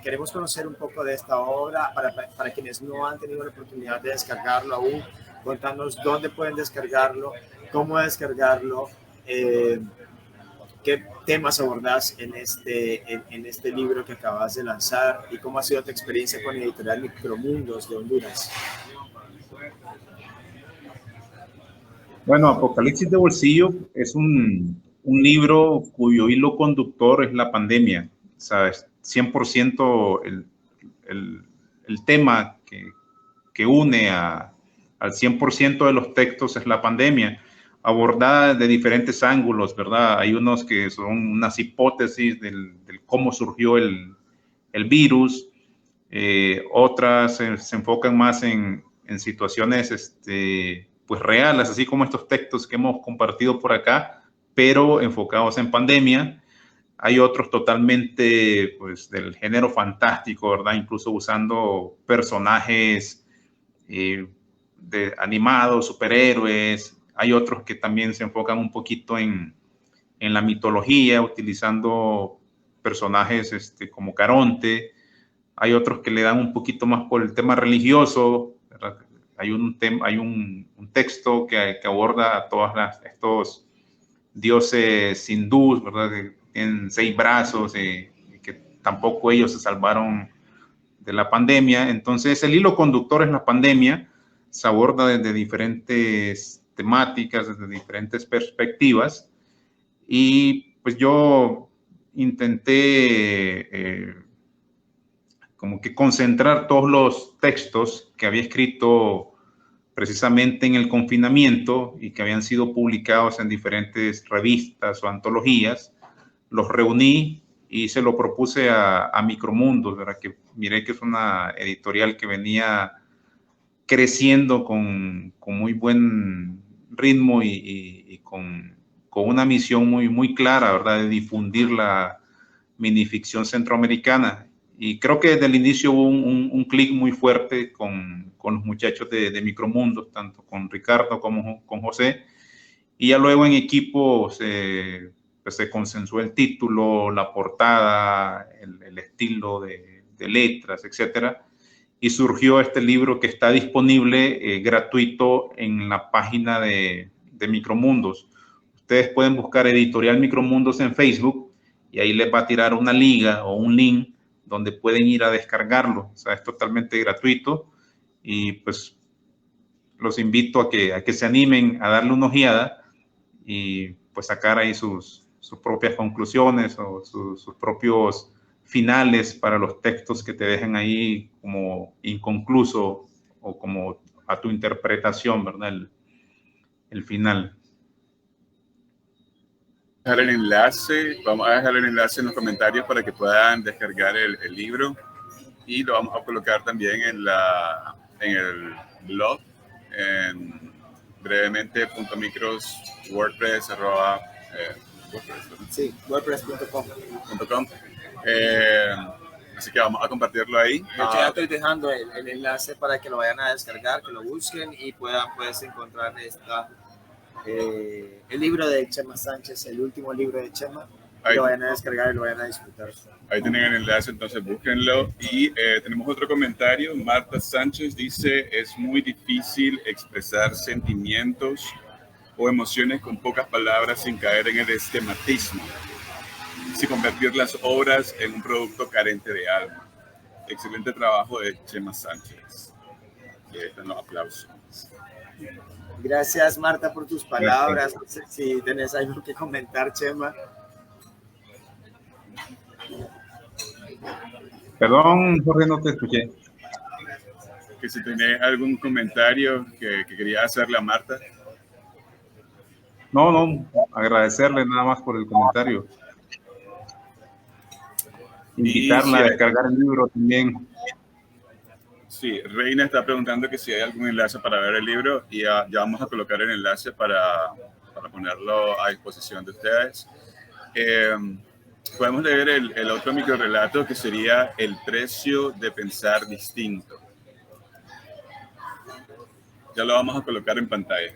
Queremos conocer un poco de esta obra para quienes no han tenido la oportunidad de descargarlo aún. Contanos dónde pueden descargarlo, cómo descargarlo, qué temas abordás en este libro que acabas de lanzar y cómo ha sido tu experiencia con Editorial Micromundos de Honduras. Bueno, Apocalipsis de Bolsillo es un libro cuyo hilo conductor es la pandemia. ¿Sabes? 100% el tema que une al 100% de los textos es la pandemia. abordada de diferentes ángulos, ¿verdad? Hay unos que son unas hipótesis del cómo surgió el virus, otras se enfocan más en situaciones pues reales, así como estos textos que hemos compartido por acá, pero enfocados en pandemia. Hay otros totalmente pues, del género fantástico, ¿verdad? Incluso usando personajes animados, superhéroes. Hay otros que también se enfocan un poquito en la mitología, utilizando personajes como Caronte. Hay otros que le dan un poquito más por el tema religioso, ¿verdad? Hay un texto que aborda a todos estos dioses hindús, ¿verdad? Que tienen 6 brazos y que tampoco ellos se salvaron de la pandemia. Entonces, el hilo conductor es la pandemia. Se aborda desde diferentes temáticas, desde diferentes perspectivas. Y pues yo intenté como que concentrar todos los textos que había escrito precisamente en el confinamiento y que habían sido publicados en diferentes revistas o antologías. Los reuní y se lo propuse a Micromundos, ¿verdad? Que miré que es una editorial que venía creciendo con muy buen ritmo y con una misión muy clara, ¿verdad? De difundir la minificción centroamericana. Y creo que desde el inicio hubo un clic muy fuerte con los muchachos de Micromundos, tanto con Ricardo como con José. Y ya luego en equipo pues se consensuó el título, la portada, el estilo de letras, etcétera. Y surgió este libro que está disponible gratuito en la página de Micromundos. Ustedes pueden buscar Editorial Micromundos en Facebook y ahí les va a tirar una liga o un link donde pueden ir a descargarlo. O sea, es totalmente gratuito y pues los invito a que se animen a darle una ojeada y pues sacar ahí sus propias conclusiones o sus propios finales para los textos que te dejan ahí como inconcluso o como a tu interpretación, ¿verdad? El final. Vamos a dejar el enlace en los comentarios para que puedan descargar el libro y lo vamos a colocar también en el blog en brevemente.micros.wordpress.com. Así que vamos a compartirlo ahí. De hecho, ya estoy dejando el enlace para que lo vayan a descargar, que lo busquen y puedes encontrar el libro de Chema Sánchez, el último libro de Chema. Lo vayan a descargar y lo vayan a disfrutar. Ahí tienen el enlace, entonces búsquenlo. Y tenemos otro comentario. Marta Sánchez dice: es muy difícil expresar sentimientos o emociones con pocas palabras sin caer en el esquematismo, sin convertir las obras en un producto carente de alma. Excelente trabajo de Chema Sánchez. Y ahí están los aplausos. Gracias, Marta, por tus palabras. No sé si tenés algo que comentar, Chema. Perdón, Jorge, no te escuché. Que si tenés algún comentario que quería hacerle a Marta. No, agradecerle nada más por el comentario. Invitarla a descargar el libro también. Sí, Reina está preguntando que si hay algún enlace para ver el libro y ya vamos a colocar el enlace para ponerlo a disposición de ustedes. Podemos leer el otro microrelato que sería El precio de pensar distinto. Ya lo vamos a colocar en pantalla.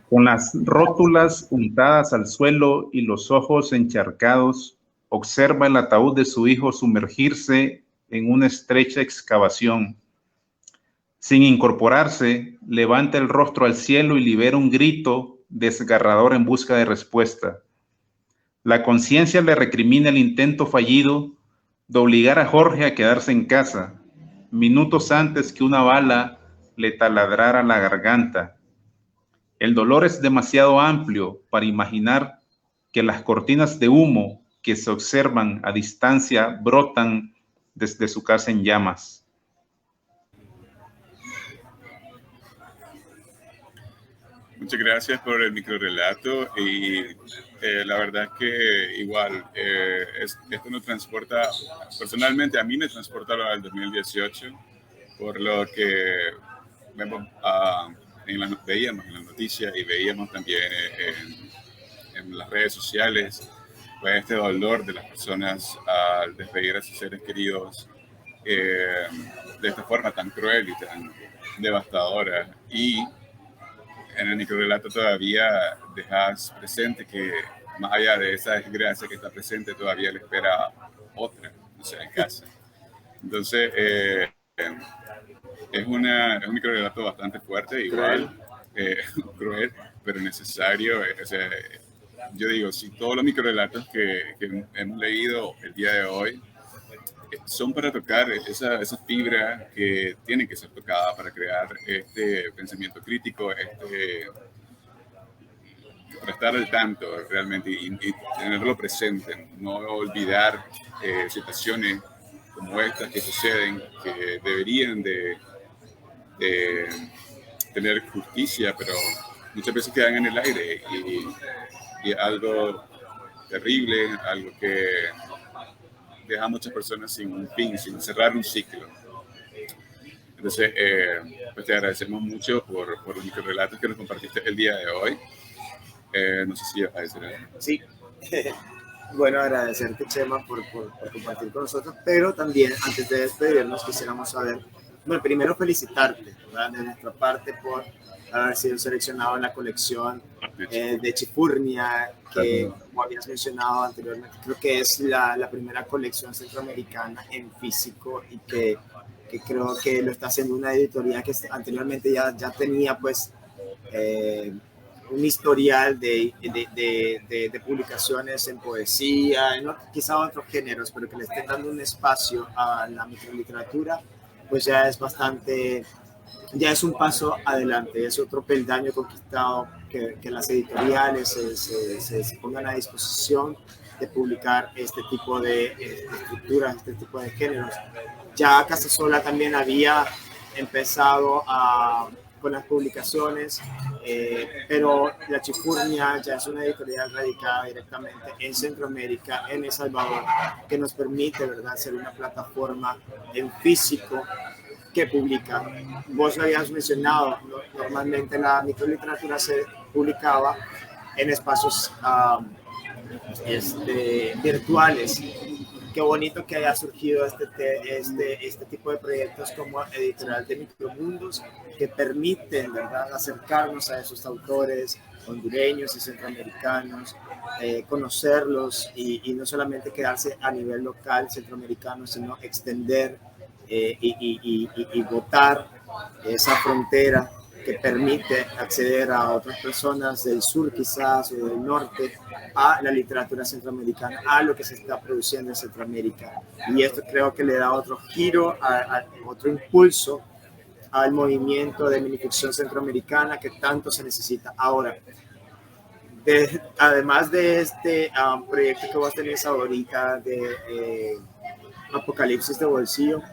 Con las rótulas untadas al suelo y los ojos encharcados, observa el ataúd de su hijo sumergirse en una estrecha excavación. Sin incorporarse, levanta el rostro al cielo y libera un grito desgarrador en busca de respuesta. La conciencia le recrimina el intento fallido de obligar a Jorge a quedarse en casa, minutos antes que una bala le taladrara la garganta. El dolor es demasiado amplio para imaginar que las cortinas de humo que se observan a distancia brotan desde su casa en llamas. Muchas gracias por el microrelato y la verdad es que igual esto nos transporta, personalmente a mí me transporta al 2018, por lo que vemos, veíamos en las noticias y veíamos también en las redes sociales, pues este dolor de las personas al despedir a sus seres queridos de esta forma tan cruel y tan devastadora. Y en el microrelato todavía dejas presente que más allá de esa desgracia que está presente, todavía le espera otra, o sea, en casa. Entonces, es un microrelato bastante fuerte, igual, cruel, pero necesario. O sea, yo digo, si todos los microrelatos que hemos leído el día de hoy son para tocar esa fibra que tiene que ser tocada para crear este pensamiento crítico, para estar al tanto realmente y tenerlo presente, no olvidar situaciones como estas que suceden, que deberían de tener justicia, pero muchas veces quedan en el aire y algo terrible, algo que deja a muchas personas sin un fin, sin cerrar un ciclo. Entonces, pues te agradecemos mucho por los microrelatos que nos compartiste el día de hoy. No sé si vas a decir algo. Sí. Bueno, agradecerte, Chema, por compartir con nosotros, pero también, antes de despedirnos, quisiéramos saber, bueno, primero felicitarte, ¿verdad?, de nuestra parte por haber sido seleccionado en la colección de Chifurnia, que, como habías mencionado anteriormente, creo que es la primera colección centroamericana en físico y que creo que lo está haciendo una editorial que anteriormente ya tenía, pues, un historial de publicaciones en poesía, quizá otros géneros, pero que le estén dando un espacio a la microliteratura, pues ya es bastante, ya es un paso adelante, es otro peldaño conquistado, que las editoriales se pongan a disposición de publicar este tipo de estructuras, este tipo de géneros. Ya Casasola también había empezado con las publicaciones, pero la Chifurnia ya es una editorial radicada directamente en Centroamérica, en El Salvador, que nos permite, ¿verdad?, ser una plataforma en físico que publica. Vos lo habías mencionado, ¿no? Normalmente la microliteratura se publicaba en espacios virtuales. Qué bonito que haya surgido este tipo de proyectos como Editorial de Micromundos, que permiten, ¿verdad?, acercarnos a esos autores hondureños y centroamericanos, conocerlos y no solamente quedarse a nivel local centroamericano, sino extender y botar esa frontera que permite acceder a otras personas del sur quizás o del norte a la literatura centroamericana, a lo que se está produciendo en Centroamérica. Y esto creo que le da otro giro, otro impulso al movimiento de minificción centroamericana que tanto se necesita ahora. Además de este proyecto que vos tenés ahorita de Apocalipsis de Bolsillo,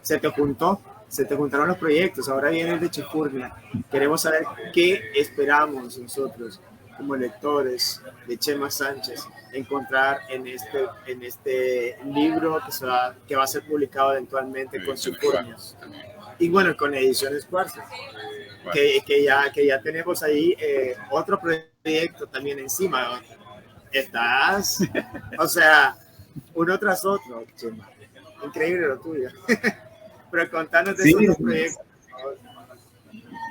se te juntaron los proyectos, ahora viene el de Chifurnia. Queremos saber qué esperamos nosotros como lectores de Chema Sánchez encontrar en este libro que va a ser publicado eventualmente con Chifurnia. Y bueno, con Ediciones Cuarzo, que ya tenemos ahí otro proyecto también encima. Estás, o sea, uno tras otro, Chema. Increíble lo tuyo. Pero contanos de esos proyectos.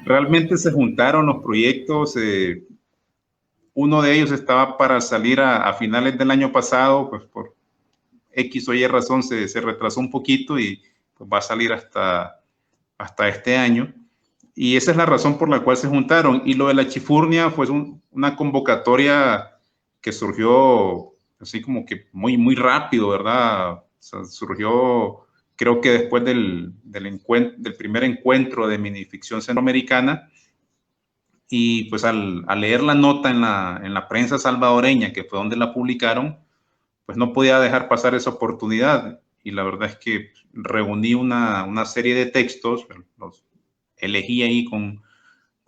Realmente se juntaron los proyectos. Uno de ellos estaba para salir a finales del año pasado, pues por X o Y razón se retrasó un poquito y pues va a salir hasta este año. Y esa es la razón por la cual se juntaron. Y lo de la Chifurnia fue una convocatoria que surgió así como que muy rápido, ¿verdad? O sea, surgió, creo que después del primer encuentro de minificción centroamericana. Y pues al leer la nota en la prensa salvadoreña, que fue donde la publicaron, pues no podía dejar pasar esa oportunidad. Y la verdad es que reuní una serie de textos, los elegí ahí con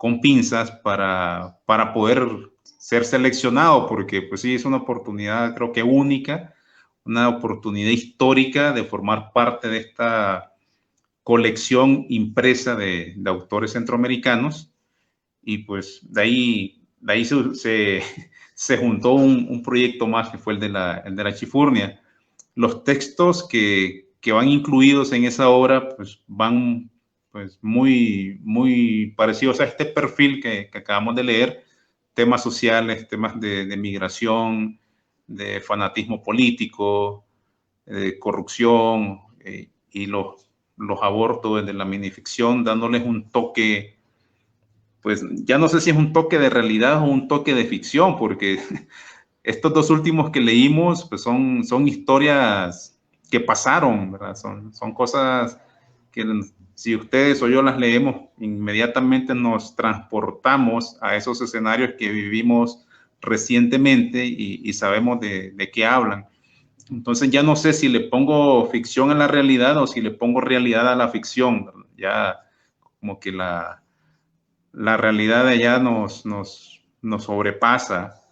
con pinzas para poder ser seleccionado, porque pues sí, es una oportunidad creo que única, una oportunidad histórica de formar parte de esta colección impresa de autores centroamericanos. Y pues de ahí se juntó un proyecto más, que fue el de la Chifurnia. Los textos que van incluidos en esa obra pues van pues muy parecidos a este perfil que acabamos de leer: temas sociales, temas de migración, de fanatismo político, de corrupción, y los abortos de la minificción, dándoles un toque, pues ya no sé si es un toque de realidad o un toque de ficción, porque estos dos últimos que leímos pues son historias que pasaron, ¿verdad? Son cosas que si ustedes o yo las leemos, inmediatamente nos transportamos a esos escenarios que vivimos recientemente y sabemos de qué hablan. Entonces ya no sé si le pongo ficción a la realidad o si le pongo realidad a la ficción, ¿verdad? Ya como que la realidad de allá nos sobrepasa.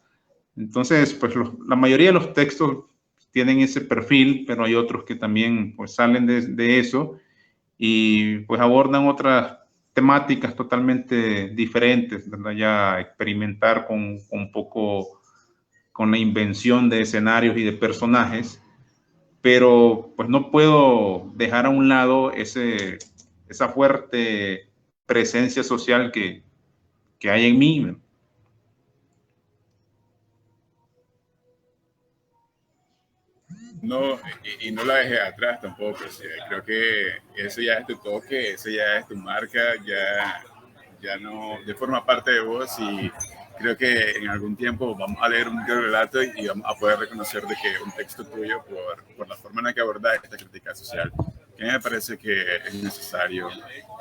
Entonces, pues la mayoría de los textos tienen ese perfil, pero hay otros que también pues salen de eso y pues abordan otras temáticas totalmente diferentes, ¿verdad? Ya experimentar con un poco con la invención de escenarios y de personajes, pero pues no puedo dejar a un lado esa fuerte presencia social que hay en mí. No, y no la dejé atrás tampoco. O sea, creo que ese ya es tu toque, ese ya es tu marca, ya no, ya forma parte de vos, y creo que en algún tiempo vamos a leer un relato y vamos a poder reconocer de que un texto tuyo por la forma en la que aborda esta crítica social, que me parece que es necesario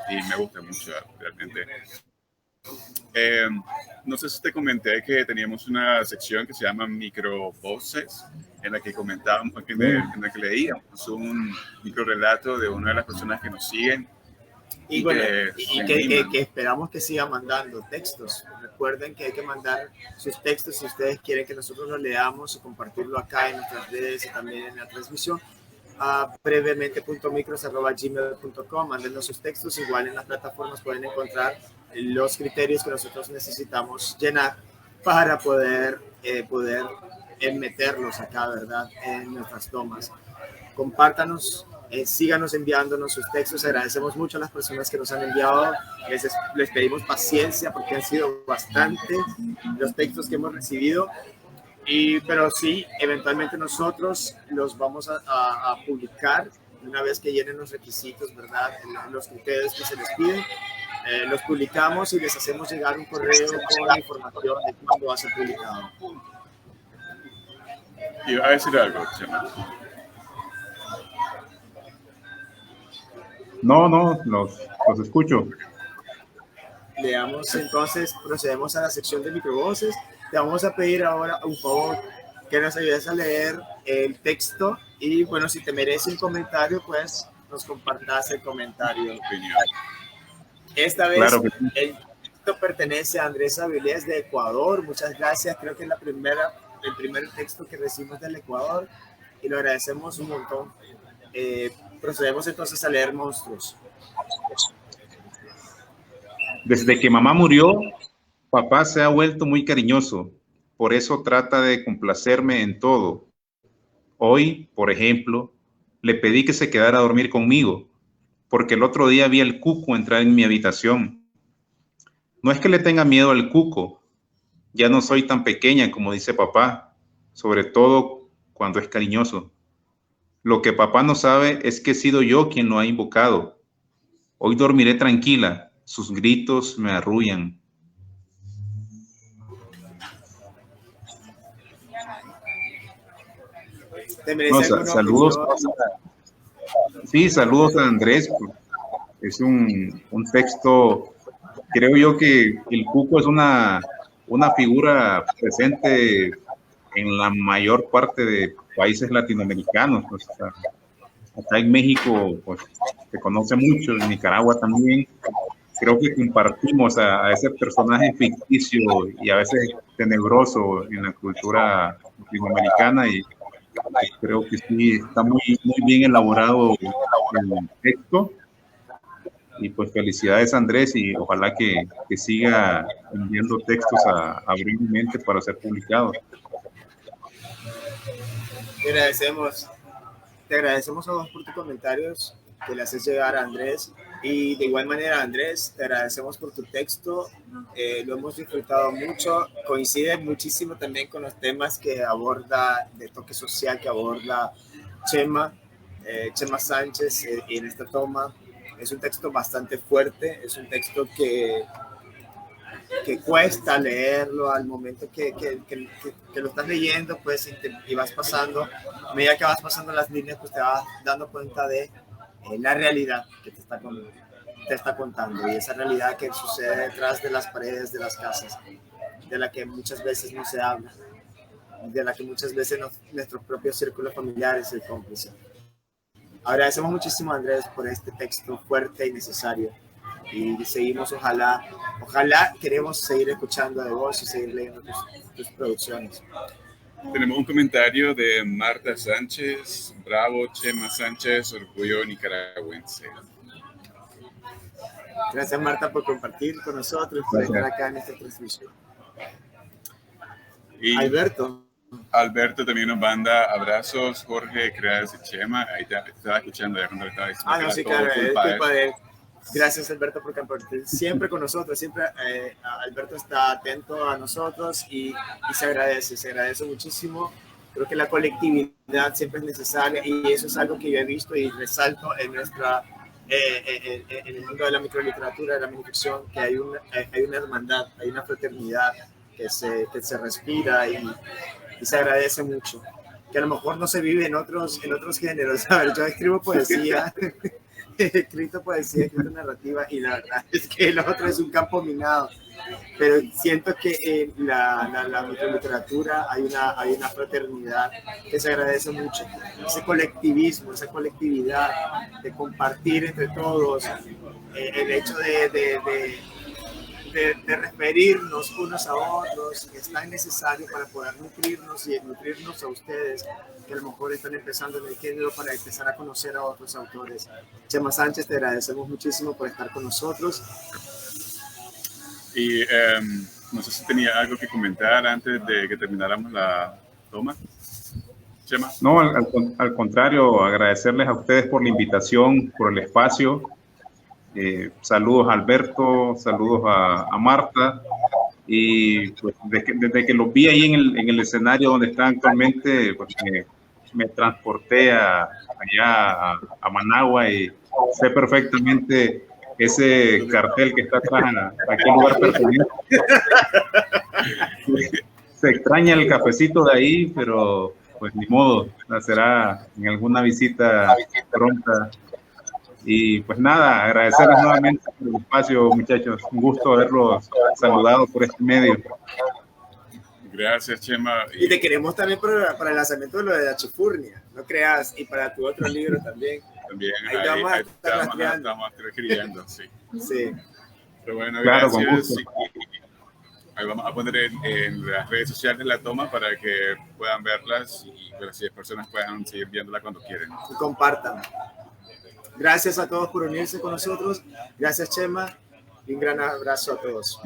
y me gusta mucho realmente. No sé si te comenté que teníamos una sección que se llama Microvoces, en la que comentábamos, en la que leíamos un microrelato de una de las personas que nos siguen. Y bueno, que esperamos que sigan mandando textos. Recuerden que hay que mandar sus textos si ustedes quieren que nosotros los leamos o compartirlo acá en nuestras redes y también en la transmisión. brevemente.micros@gmail.com. Mándenos sus textos. Igual en las plataformas pueden encontrar los criterios que nosotros necesitamos llenar para poder meterlos acá, ¿verdad? En nuestras tomas. Compártanos, síganos enviándonos sus textos. Agradecemos mucho a las personas que nos han enviado. Les pedimos paciencia porque han sido bastantes los textos que hemos recibido. Pero sí, eventualmente nosotros los vamos a publicar una vez que llenen los requisitos, ¿verdad? Los criterios que se les piden. Los publicamos y les hacemos llegar un correo con la información de cuándo va a ser publicado. Iba a decir algo, Chema. No, los escucho. Leamos entonces, procedemos a la sección de microvoces. Te vamos a pedir ahora un favor, que nos ayudes a leer el texto y bueno, si te merece un comentario, pues nos compartas el comentario. Esta vez claro el texto pertenece a Andrés Avilés de Ecuador. Muchas gracias, creo que es el primer texto que recibimos del Ecuador y lo agradecemos un montón. Procedemos entonces a leer Monstruos. Desde que mamá murió, papá se ha vuelto muy cariñoso, por eso trata de complacerme en todo. Hoy, por ejemplo, le pedí que se quedara a dormir conmigo, porque el otro día vi al cuco entrar en mi habitación. No es que le tenga miedo al cuco, ya no soy tan pequeña como dice papá, sobre todo cuando es cariñoso. Lo que papá no sabe es que he sido yo quien lo ha invocado. Hoy dormiré tranquila, sus gritos me arrullan. No, saludos. Sí, saludos a Andrés. Es un texto, creo yo que el cuco es una figura presente en la mayor parte de países latinoamericanos. Pues, acá en México pues, se conoce mucho, en Nicaragua también, creo que compartimos a ese personaje ficticio y a veces tenebroso en la cultura latinoamericana, y creo que sí está muy, muy bien elaborado el texto. Y pues felicidades, Andrés, y ojalá que siga enviando textos a brevemente para ser publicados. Te agradecemos a vos por tus comentarios que le haces llegar a Andrés, y de igual manera, Andrés, te agradecemos por tu texto. Lo hemos disfrutado mucho, coincide muchísimo también con los temas que aborda, de toque social, que aborda Chema, Chema Sánchez en esta toma. Es un texto bastante fuerte, es un texto que cuesta leerlo al momento que lo estás leyendo, pues, y vas pasando, a medida que vas pasando las líneas, pues te vas dando cuenta de la realidad que te está contando, y esa realidad que sucede detrás de las paredes de las casas, de la que muchas veces no se habla, de la que muchas veces nuestros propios círculos familiares es cómplice. Agradecemos muchísimo, Andrés, por este texto fuerte y necesario, y seguimos, ojalá queremos seguir escuchando de vos y seguir leyendo tus producciones. Tenemos un comentario de Marta Sánchez. Bravo, Chema Sánchez, orgullo nicaragüense. Gracias, Marta, por compartir con nosotros, por estar acá en esta transmisión. Y Alberto también nos manda abrazos. Jorge, gracias, Chema. Ahí te estaba escuchando ya cuando le estaba diciendo. No, sí, claro, es culpa de él. Gracias, Alberto, por compartir siempre con nosotros. Siempre Alberto está atento a nosotros, y se agradece muchísimo. Creo que la colectividad siempre es necesaria, y eso es algo que yo he visto y resalto en el mundo de la microliteratura, de la minificción, que hay una hermandad, hay una fraternidad que se respira, y se agradece mucho, que a lo mejor no se vive en otros géneros. A ver, yo escribo poesía, he escrito narrativa, y la verdad es que el otro es un campo minado, pero siento que en la microliteratura hay una fraternidad que se agradece mucho, ese colectivismo, esa colectividad de compartir entre todos, el hecho de referirnos unos a otros, es tan necesario para poder nutrirnos y nutrirnos a ustedes, que a lo mejor están empezando en el género, para empezar a conocer a otros autores. Chema Sánchez, te agradecemos muchísimo por estar con nosotros. Y no sé si tenía algo que comentar antes de que termináramos la toma. Chema. No, al contrario, agradecerles a ustedes por la invitación, por el espacio. Saludos a Alberto, saludos a Marta, y pues desde que los vi ahí en el escenario donde están actualmente, pues me transporté allá a Managua, y sé perfectamente ese cartel que está atrás, a qué lugar pertenece. Se extraña el cafecito de ahí, pero pues ni modo, será en alguna visita pronta. Y pues nada, agradecerles nuevamente por el espacio, muchachos. Un gusto haberlos saludado por este medio. Gracias, Chema. Y te queremos también para el lanzamiento de lo de la Chifurnia, no creas, y para tu otro libro también. También ahí estamos escribiendo, sí. Sí. Pero bueno, claro, gracias. Ahí vamos a poner en las redes sociales la toma para que puedan verlas, y así las personas puedan seguir viéndola cuando quieren. Y compartan. Gracias a todos por unirse con nosotros. Gracias, Chema, y un gran abrazo a todos.